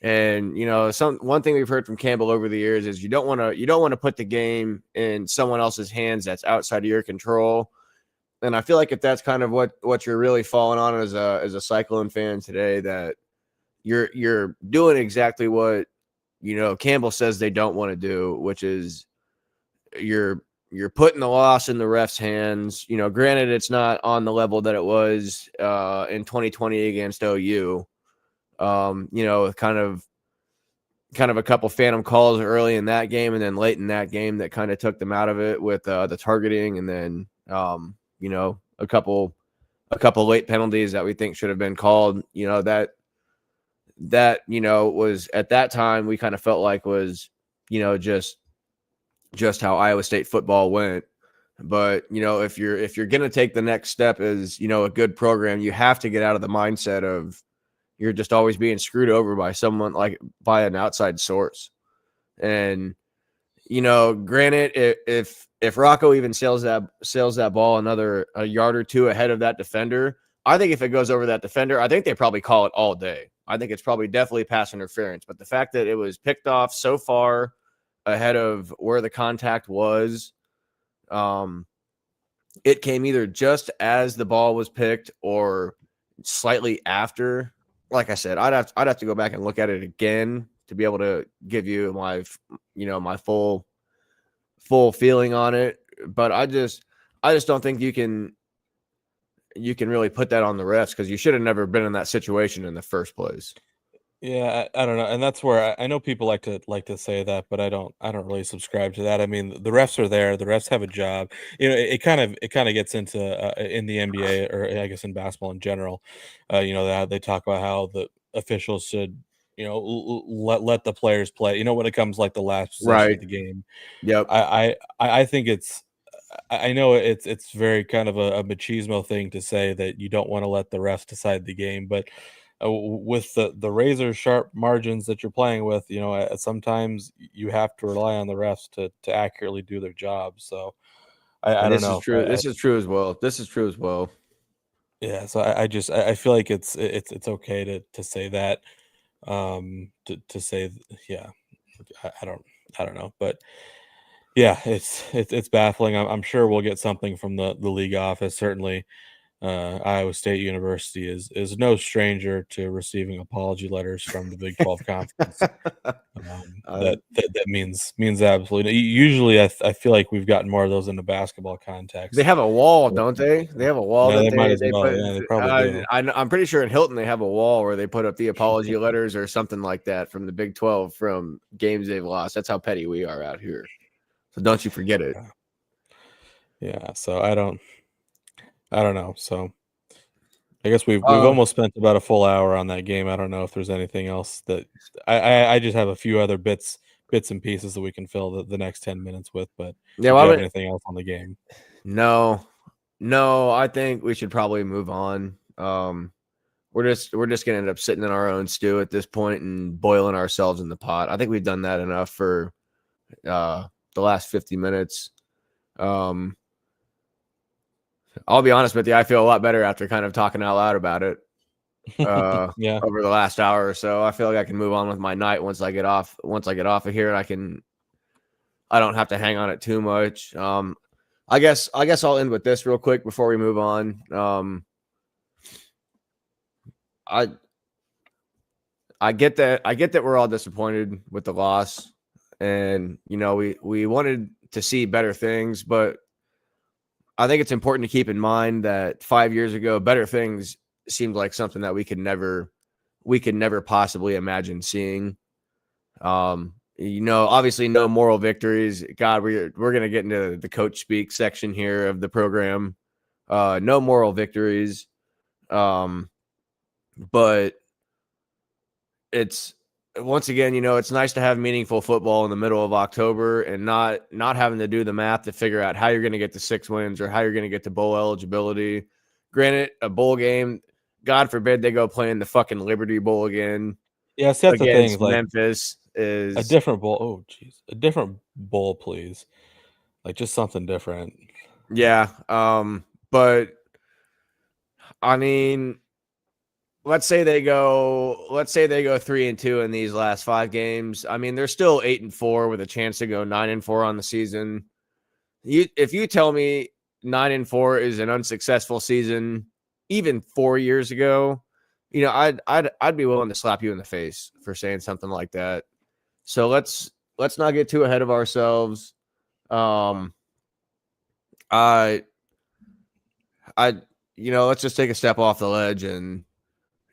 And you know, one thing we've heard from Campbell over the years is you don't want to put the game in someone else's hands that's outside of your control. And I feel like if that's kind of what you're really falling on as a Cyclone fan today, that you're doing exactly what, you know, Campbell says they don't want to do, which is you're putting the loss in the ref's hands. You know, granted, it's not on the level that it was in 2020 against OU. You know, kind of a couple phantom calls early in that game, and then late in that game that kind of took them out of it with the targeting, and then you know, a couple late penalties that we think should have been called. You know, that you know was at that time we kind of felt like was, you know, just how Iowa State football went. But, you know, if you're going to take the next step as, you know, a good program, you have to get out of the mindset of you're just always being screwed over by someone, like by an outside source. And, you know, granted, if Rocco even sails that ball a yard or two ahead of that defender, I think if it goes over that defender, I think they probably call it all day. I think it's probably definitely pass interference. But the fact that it was picked off so far ahead of where the contact was, it came either just as the ball was picked or slightly after. Like I said, I'd have to go back and look at it again to be able to give you my, you know, my full feeling on it. But I just don't think you can really put that on the refs, because you should have never been in that situation in the first place. Yeah, I don't know, and that's where I know people like to say that, but I don't really subscribe to that. I mean, the refs are there; the refs have a job. You know, it kind of gets into in the NBA, or I guess in basketball in general. You know, that they talk about how the officials should, you know, let the players play. You know, when it comes like the last possession of Right. the game, Yep. I think it's. I know it's very kind of a machismo thing to say that you don't want to let the refs decide the game, but with the razor sharp margins that you're playing with, you know, sometimes you have to rely on the refs to accurately do their job. So I And don't this is know. true. This is true as well. This is true as well. Yeah, so I feel like it's okay to say that, to say yeah. I don't know, but yeah, it's baffling. I'm sure we'll get something from the league office. Certainly, Iowa State University is no stranger to receiving apology letters from the Big 12 conference. Uh, That means absolutely. Usually, I feel like we've gotten more of those in the basketball They context. have a wall, don't they? They have a wall Yeah, that they might as they well. put. Yeah, they probably do. I'm pretty sure in Hilton they have a wall where they put up the apology letters or something like that from the Big 12 from games they've lost. That's how petty we are out here. So don't you forget it. Yeah. Yeah, so I don't know. So I guess we've Uh, almost spent about a full hour on that game. I don't know if there's anything else that I just have a few other bits and pieces that we can fill the next 10 minutes with. But yeah, did well, you have anything else on the game? no, no, I think we should probably move on. We're just gonna end up sitting in our own stew at this point and boiling ourselves in the pot. I think we've done that enough for the last 50 minutes. Um, I'll be honest with you, I feel a lot better after kind of talking out loud about it Yeah. over the last hour or so. I feel like I can move on with my night once I get off of here, and I don't have to hang on it too much. I guess I'll end with this real quick before we move on. I get that we're all disappointed with the loss, and you know we wanted to see better things, but I think it's important to keep in mind that 5 years ago, better things seemed like something that we could never possibly imagine seeing. You know, obviously no moral victories. God, we're gonna get into the coach speak section here of the program. No moral victories. But it's once again, you know, it's nice to have meaningful football in the middle of October and not having to do the math to figure out how you're going to get to 6 wins or how you're going to get to bowl eligibility. Granted, a bowl game, God forbid they go play in the fucking Liberty Bowl again Yeah, see, that's the thing, against is like Memphis a is different bowl. Oh, jeez, a different bowl, please. Like just something different. yeah. But I mean, let's say they go 3-2 in these last 5 games. I mean, they're still 8-4 with a chance to go 9-4 on the season. If you tell me 9-4 is an unsuccessful season, even 4 years ago, you know, I'd be willing to slap you in the face for saying something like that. So let's not get too ahead of ourselves. Um, I, let's just take a step off the ledge, and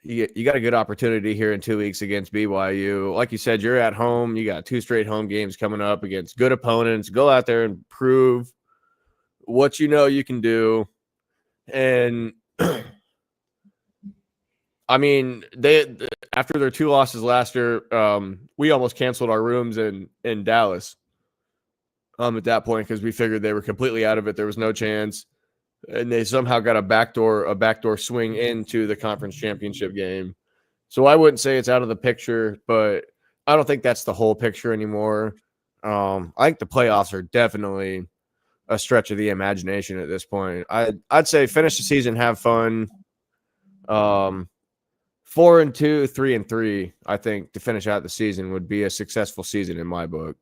you got a good opportunity here in 2 weeks against BYU. Like you said, you're at home. You got 2 straight home games coming up against good opponents. Go out there and prove what you can do. And I mean, they after their 2 losses last year, we almost canceled our rooms in Dallas. At that point, because we figured they were completely out of it. There was no chance, and they somehow got a backdoor swing into the conference championship game. So I wouldn't say it's out of the picture, but I don't think that's the whole picture anymore. I think the playoffs are definitely a stretch of the imagination at this point. I'd say finish the season, have fun. 4-2, 3-3. I think to finish out the season would be a successful season in my book.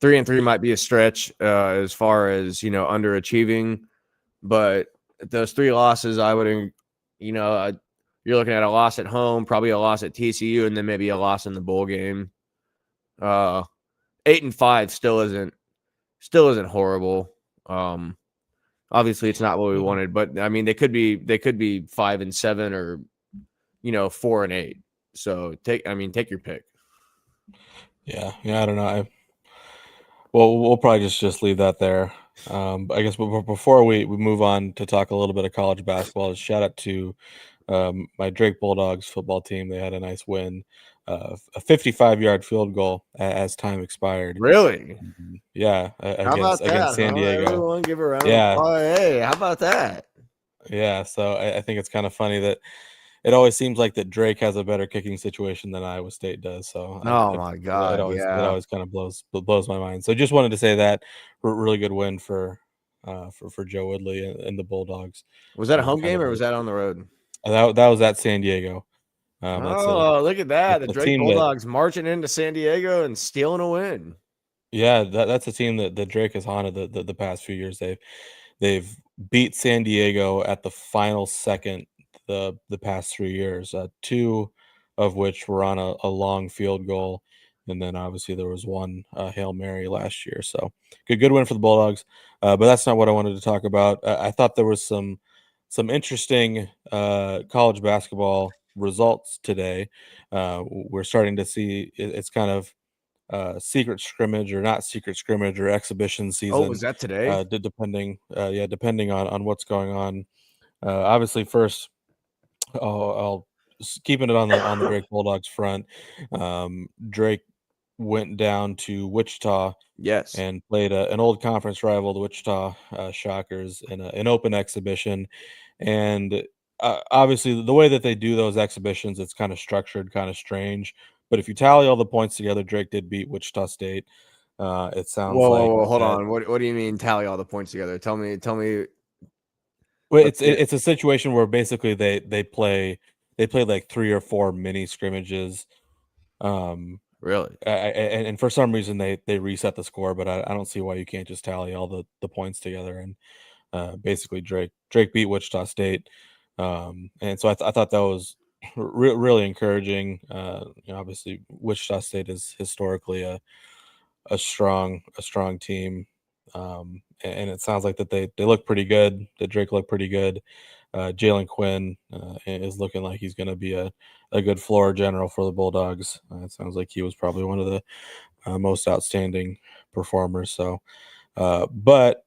3-3 might be a stretch as far as underachieving, but those 3 losses, I would, you're looking at a loss at home, probably a loss at TCU, and then maybe a loss in the bowl game. 8-5 still isn't horrible. Obviously, it's not what we wanted, but I mean, they could be 5-7 or 4-8. So take your pick. Yeah, I don't know. Well, we'll probably just leave that there. I guess before we move on to talk a little bit of college basketball, shout out to my Drake Bulldogs football team. They had a nice win, a 55-yard field goal as time expired. Really? Yeah, against San Diego. Everyone give a round. Yeah. Oh, hey, how about that? Yeah, so I think it's kind of funny that it always seems like that Drake has a better kicking situation than Iowa State does. So my God, it always kind of blows my mind. So just wanted to say that really good win for Joe Woodley and the Bulldogs. Was that a home game or was that on the road? That was at San Diego. Look at that! The Drake Bulldogs marching into San Diego and stealing a win. Yeah, that's a team that Drake has haunted the past few years. They've beat San Diego at the final second the past 3 years, 2 of which were on a long field goal, and then obviously there was one Hail Mary last year. So good win for the Bulldogs, but that's not what I wanted to talk about. I thought there was some interesting college basketball results today. We're starting to see it's kind of secret scrimmage or not secret scrimmage or exhibition season. Oh, was that today? Depending on what's going on. Obviously, first, I'll keeping it on the Drake Bulldogs front. Drake went down to Wichita, yes, and played an old conference rival, the Wichita Shockers, in an open exhibition. And obviously, the way that they do those exhibitions, it's kind of structured, kind of strange. But if you tally all the points together, Drake did beat Wichita State. It sounds like. Whoa, hold on. What do you mean tally all the points together? Tell me. Well, it's a situation where basically they play like 3 or 4 mini scrimmages. Really? And for some reason they reset the score, but I don't see why you can't just tally all the points together. And basically Drake beat Wichita State, and so I thought that was really encouraging. Obviously Wichita State is historically a strong team, and it sounds like that they look pretty good. That Drake looked pretty good. Jalen Quinn is looking like he's going to be a good floor general for the Bulldogs. It sounds like he was probably one of the most outstanding performers. So, but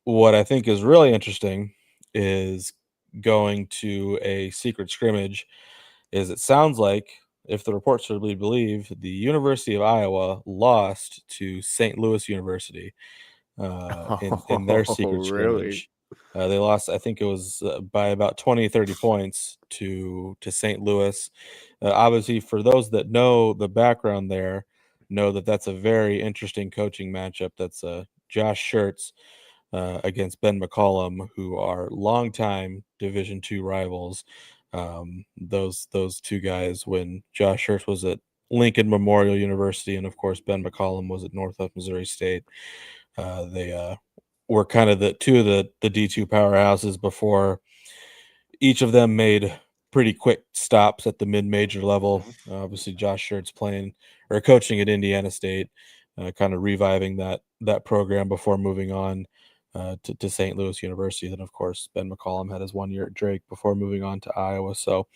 what I think is really interesting is going to a secret scrimmage. Is it sounds like, if the reports are to be believed, the University of Iowa lost to St. Louis University in their secret scrimmage. Really? They lost, I think it was by about 20, 30 points to St. Louis. Obviously, for those that know the background there, know that that's a very interesting coaching matchup. That's Josh Schertz against Ben McCollum, who are longtime Division II rivals. Those 2 guys, when Josh Schertz was at Lincoln Memorial University, and of course Ben McCollum was at Northwest Missouri State. They were kind of the 2 of the D2 powerhouses before each of them made pretty quick stops at the mid-major level. Obviously, Josh Schertz playing or coaching at Indiana State, kind of reviving that program before moving on to St. Louis University. Then, of course, Ben McCollum had his 1 year at Drake before moving on to Iowa. So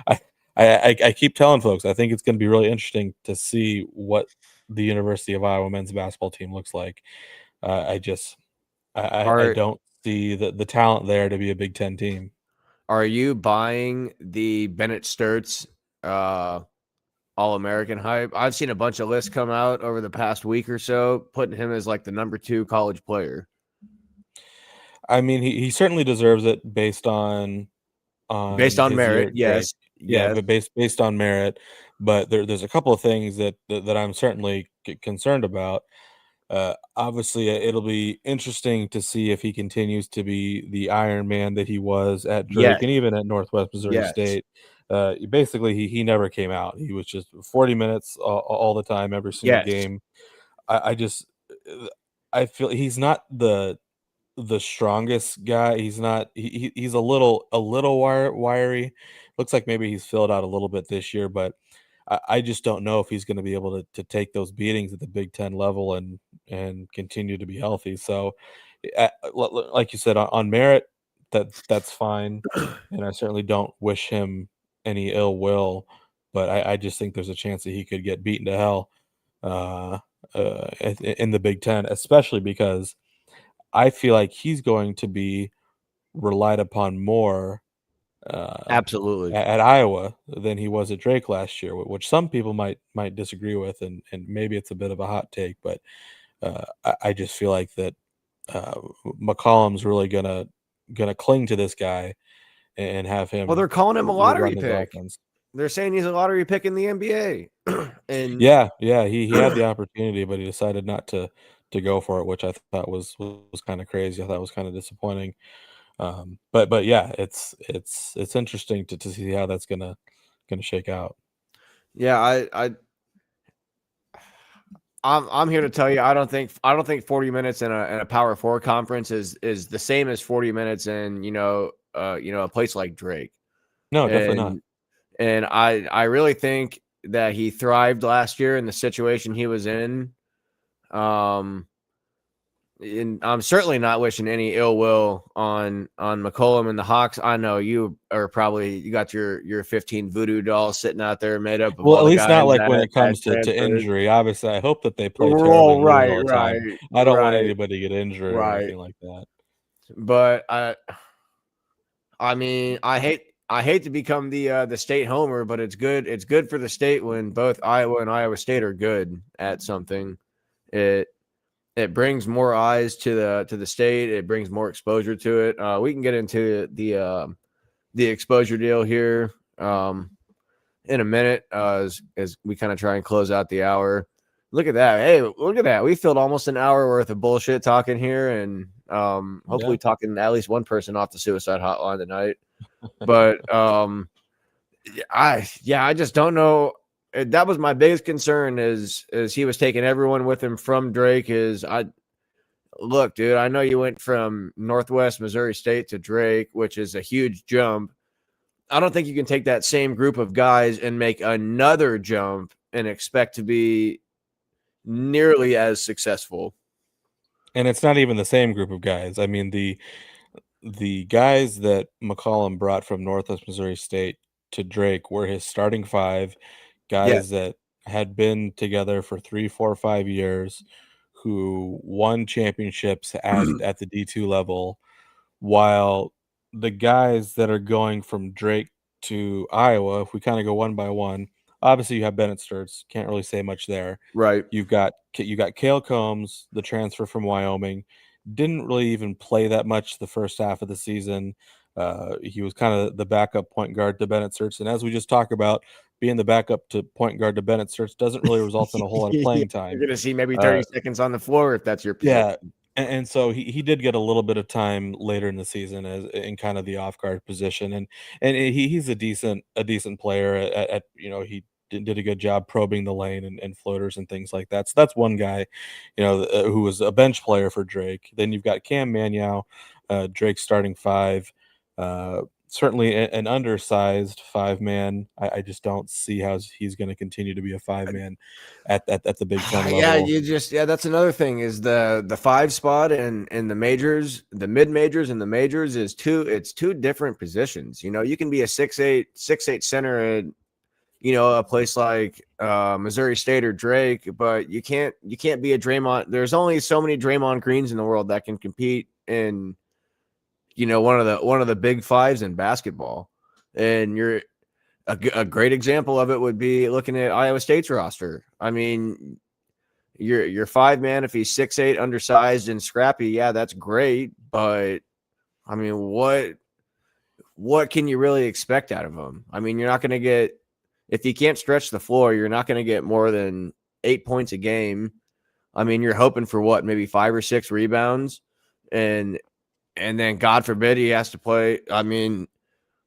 I I keep telling folks I think it's going to be really interesting to see what the University of Iowa men's basketball team looks like. I just I Are don't see the talent there to be a Big Ten team. are you buying the Bennett Sturts All-American hype? I've seen a bunch of lists come out over the past week or so, putting him as like the number 2 college player. I mean, he certainly deserves it based on Based on his year merit, at Drake. yes. Yeah, Yes. but based on merit. But there's a couple of things that I'm certainly concerned about. Obviously, it'll be interesting to see if he continues to be the Iron Man that he was at Drake Yes. and even at Northwest Missouri Yes. State. Basically, he never came out. He was just 40 minutes all the time, every single Yes. game. I just I feel he's not the strongest guy. He's not. He's a little wiry. Looks like maybe he's filled out a little bit this year, but I just don't know if he's going to be able to take those beatings at the Big Ten level and continue to be healthy. So, like you said, on merit, that's fine, and I certainly don't wish him any ill will. But I just think there's a chance that he could get beaten to hell uh, in the Big Ten, especially because I feel like he's going to be relied upon more uh, Absolutely. at Iowa than he was at Drake last year, which some people might disagree with, and maybe it's a bit of a hot take, but I just feel like that McCollum's really gonna cling to this guy and have Well, him they're calling him a lottery run his pick. offense. They're saying he's a lottery pick in the NBA. And Yeah, he had the opportunity, but he decided not to go for it, which I thought was kind of crazy. I thought was kind of disappointing. But yeah, it's interesting to see how that's gonna shake out. yeah, I'm here to tell you I don't think 40 minutes in a Power 4 conference is the same as 40 minutes in, a place like Drake. No, definitely not. And I really think that he thrived last year in the situation he was in. And I'm certainly not wishing any ill will on McCollum and the Hawks. I know you got your 15 voodoo dolls sitting out there made up of Well, all at the least not guys like when that it had comes to transferred. injury. Obviously, I hope that they play terribly Oh, and lose right, all the right, time. I don't want right, anybody to get injured or right. anything like that. But I mean, I hate to become the state homer, but it's good. It's good for the state when both Iowa and Iowa State are good at something. It it brings more eyes to the state. It brings more exposure to it. We can get into the exposure deal here in a minute as we kind of try and close out the hour. Look at that! Hey, look at that! We filled almost an hour worth of bullshit talking here, and Yeah. hopefully talking at least one person off the suicide hotline tonight. But I just don't know. That was my biggest concern is he was taking everyone with him from Drake. Look, dude, I know you went from Northwest Missouri State to Drake, which is a huge jump. I don't think you can take that same group of guys and make another jump and expect to be nearly as successful. And it's not even the same group of guys. I mean, the guys that McCollum brought from Northwest Missouri State to Drake were his starting five, Yeah, guys that had been together for 3, 4, 5 years, who won championships at the D2 level, while the guys that are going from Drake to Iowa, if we kind of go one by one, obviously you have Bennett Sturts, can't really say much there. right. You got Cale Combs, the transfer from Wyoming, didn't really even play that much the first half of the season. He was kind of the backup point guard to Bennett Sturts, and as we just talked about, being the backup to point guard to Bennett Sturts doesn't really result in a whole lot of You're playing time. going to see maybe Uh, 30 seconds on the floor if that's your position. yeah, and so he did get a little bit of time later in the season as in kind of the off guard position, and he's a decent player he did a good job probing the lane and floaters and things like that. So that's one guy, who was a bench player for Drake. Then you've got Cam Manyow, Drake's starting five. certainly an undersized 5-man. I just don't see how he's going to continue to be a 5-man at the Big Ten Yeah, level. that's another thing is the 5 spot in the majors, the mid majors and the majors is two different positions. You know, you can be a 6'8" center at, you know, a place like Missouri State or Drake, but you can't be a Draymond. There's only so many Draymond Greens in the world that can compete in, you know, one of the big fives in basketball. And you're a great example of it would be looking at Iowa State's roster. I mean, your 5-man, if he's 6'8", undersized and scrappy, yeah, that's great. But I mean, what can you really expect out of him? I mean, you're not going to get, if he can't stretch the floor, you're not going to get more than 8 points a game. I mean, you're hoping for what, maybe 5 or 6 rebounds, and then God forbid he has to play. I mean,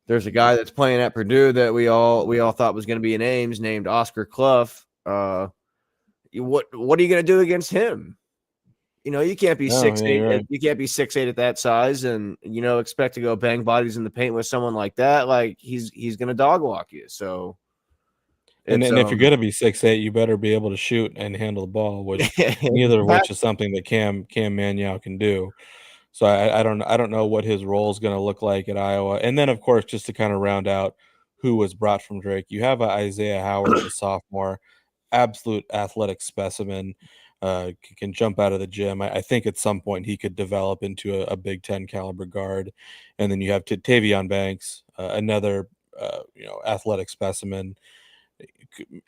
there's a guy that's playing at Purdue that we all thought was going to be an Ames named Oscar Clough. What are you going to do against him? You know, you can't be No, yeah, 6'8". you're right. You can't be 6'8" at that size, and you know, expect to go bang bodies in the paint with someone like that. Like he's going to dog walk you. So And it's if you're going to be 6'8", you better be able to shoot and handle the ball, which neither of which is something that Cam Manyow can do. So I don't know what his role is going to look like at Iowa. And then, of course, just to kind of round out who was brought from Drake, you have Isaiah Howard, the sophomore, absolute athletic specimen, can jump out of the gym. I think at some point he could develop into a Big Ten caliber guard. And then you have Tavion Banks, another athletic specimen.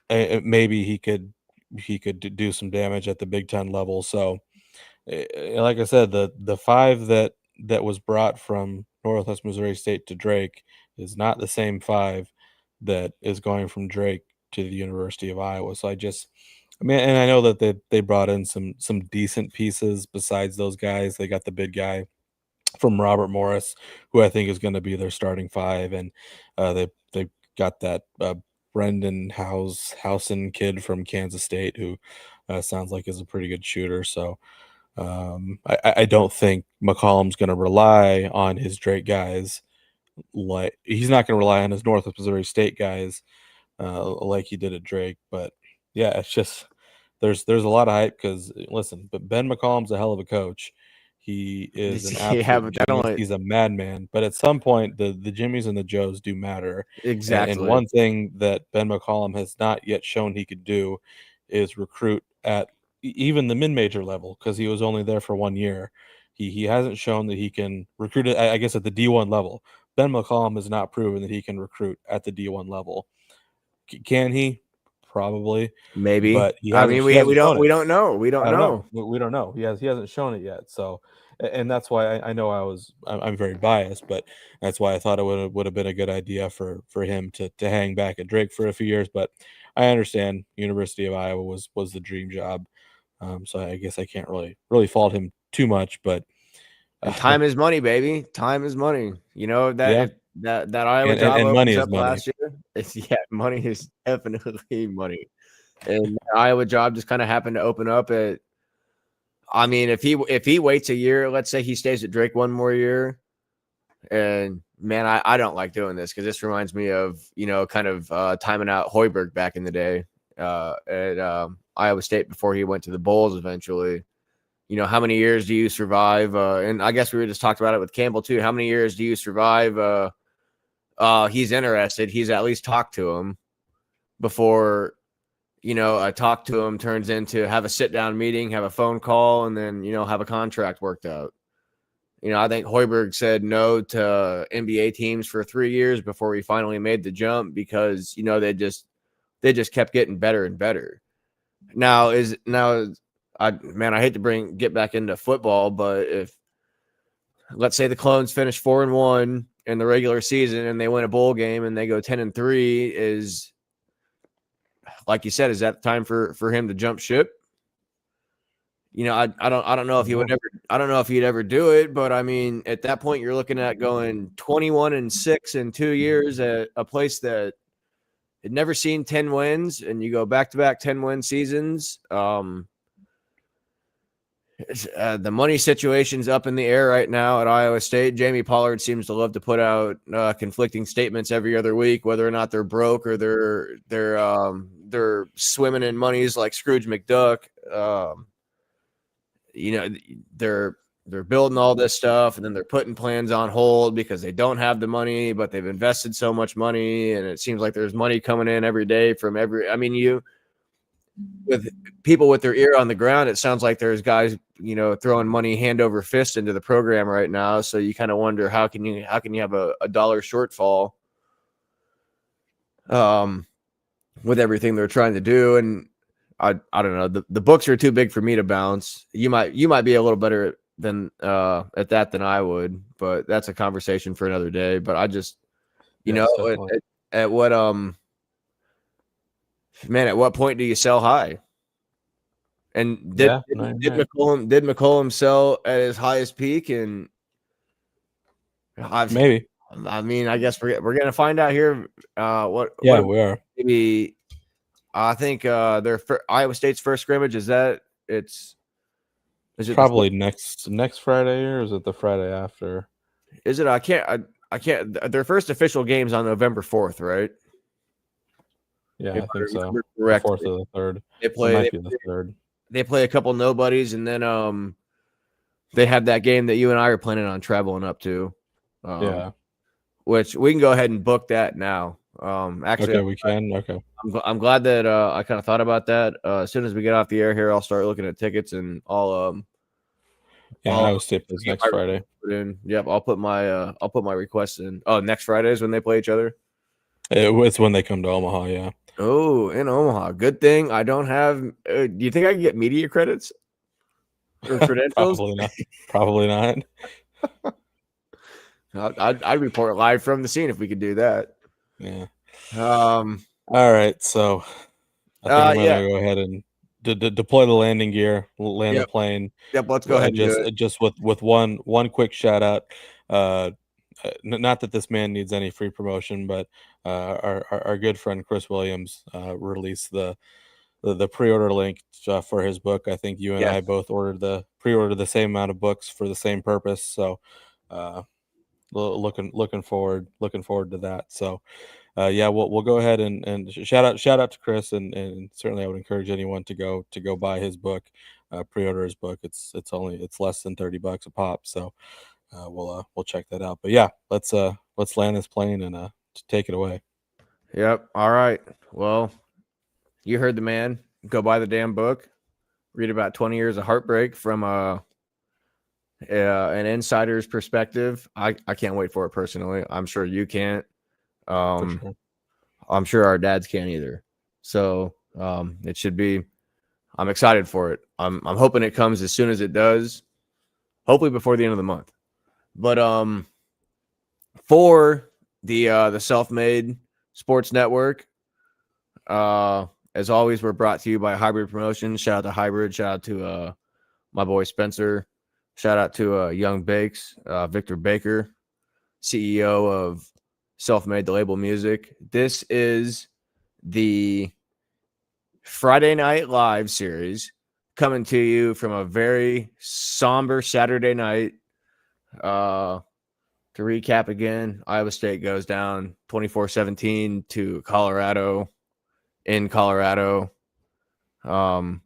Maybe he could do some damage at the Big Ten level. So like I said, the 5 that was brought from Northwest Missouri State to Drake is not the same 5 that is going from Drake to the University of Iowa. So I mean, and I know that they brought in some decent pieces besides those guys. They got the big guy from Robert Morris, who I think is going to be their starting 5, and they got that Brendan Housen kid from Kansas State who sounds like is a pretty good shooter. So I don't think McCollum's going to rely on his Drake guys. Like he's not going to rely on his Northwest Missouri State guys like he did at Drake. But yeah, it's just there's a lot of hype because listen, but Ben McCollum's a hell of a coach. He is an yeah, absolute but that genius. only He's a madman. But at some point, the Jimmies and the Joes do matter. And exactly. one thing that Ben McCollum has not yet shown he could do is recruit at even the mid-major level because he was only there for 1 year. He hasn't shown that he can recruit it, I guess, at the D1 level. Ben McCollum has not proven that he can recruit at the D1 level. Can he? Probably, Maybe. but I mean, he hasn't shown it. we don't know. We don't I don't know. know. We don't know. He hasn't shown it yet. So, and that's why I know I'm very biased, but that's why I thought it would have been a good idea for him to hang back at Drake for a few years. But I understand University of Iowa was the dream job, so I guess I can't really fault him too much. But And time is money, baby. Time is money. You know that yeah, if that Iowa job and money opens is up money. last year, it's money is definitely money. And the Iowa job just kind of happened to open up at. I mean, if he waits a year, let's say he stays at Drake one more year, and man, I don't like doing this because this reminds me of, you know, kind of timing out Hoiberg back in the day at Iowa State before he went to the Bulls eventually. You know, how many years do you survive? And I guess we were just talked about it with Campbell too. How many years do you survive? He's interested. He's at least talked to him before, you know, a talk to him turns into have a sit down meeting, have a phone call, and then, you know, have a contract worked out. You know, I think Hoiberg said no to NBA teams for 3 years before he finally made the jump because, you know, they just kept getting better and better. I hate to get back into football, but if let's say the Clones finish 4-1 in the regular season and they win a bowl game and they go 10-3, is like you said, is that time for him to jump ship? You know, I don't know if he would ever. I don't know if he'd ever do it, but I mean, at that point, you're looking at going 21-6 in 2 years at a place that had never seen 10 wins, and you go back to back 10-win seasons. The money situation's up in the air right now at Iowa State. Jamie Pollard seems to love to put out conflicting statements every other week, whether or not they're broke or they're swimming in monies like Scrooge McDuck. They're building all this stuff, and then they're putting plans on hold because they don't have the money, but they've invested so much money, and it seems like there's money coming in every day from with people with their ear on the ground, it sounds like there's guys, throwing money hand over fist into the program right now. So you kind of wonder how can you have a dollar shortfall with everything they're trying to do. And I don't know, the books are too big for me to bounce. You might be a little better than at that than I would, but that's a conversation for another day. But I just, at what man, at what point do you sell high? And did McCollum sell at his highest peak? And maybe. I mean, I guess we're gonna find out here. We are. Maybe I think Iowa State's first scrimmage is it probably next Friday, or is it the Friday after? Is it? I can't. Their first official game's on November 4th, right? Yeah, I think so. Correct. The 4th or the 3rd. Might be the 3rd. They play a couple nobodies, and then they have that game that you and I are planning on traveling up to. Which we can go ahead and book that now. Actually, okay, we can. Okay, I'm glad that I kind of thought about that. As soon as we get off the air here, I'll start looking at tickets, and I'll Iowa State plays next Friday. Yep, I'll put my request in. Oh, next Friday is when they play each other. It's when they come to Omaha. Yeah. Oh, in Omaha. Good thing I don't have. Do you think I can get media credits or credentials? Probably not. I'd report live from the scene if we could do that. Yeah. All right. So I think I'm gonna go ahead and deploy the landing gear, land the plane. Yep. Let's go ahead. Just with one quick shout out. Not that this man needs any free promotion, but our good friend Chris Williams released the pre-order link for his book. I think you and I both pre-ordered the same amount of books for the same purpose. So looking forward to that. So we'll go ahead and shout out to Chris, and certainly I would encourage anyone to go buy his book, pre-order his book. It's less than $30 a pop. So we'll check that out. But yeah, let's land this plane and take it away. Yep. All right. Well, you heard the man. Go buy the damn book. Read about 20 years of heartbreak from an insider's perspective. I can't wait for it personally. I'm sure you can't. Sure. I'm sure our dads can't either. So it should be. I'm excited for it. I'm hoping it comes as soon as it does. Hopefully before the end of the month. But for the Self-Made Sports Network, as always, we're brought to you by Hybrid Promotions. Shout out to Hybrid. Shout out to my boy Spencer. Shout out to Young Bakes, Victor Baker, CEO of Self-Made the Label Music. This is the Friday Night Live series coming to you from a very somber Saturday night. To recap again, Iowa State goes down 24-17 to Colorado in Colorado. Hoping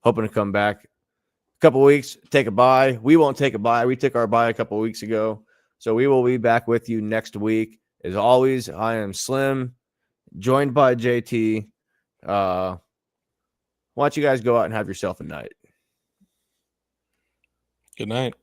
to come back a couple weeks, take a bye. We won't take a bye. We took our bye a couple weeks ago. So we will be back with you next week. As always, I am Slim, joined by JT. Why don't you guys go out and have yourself a night? Good night.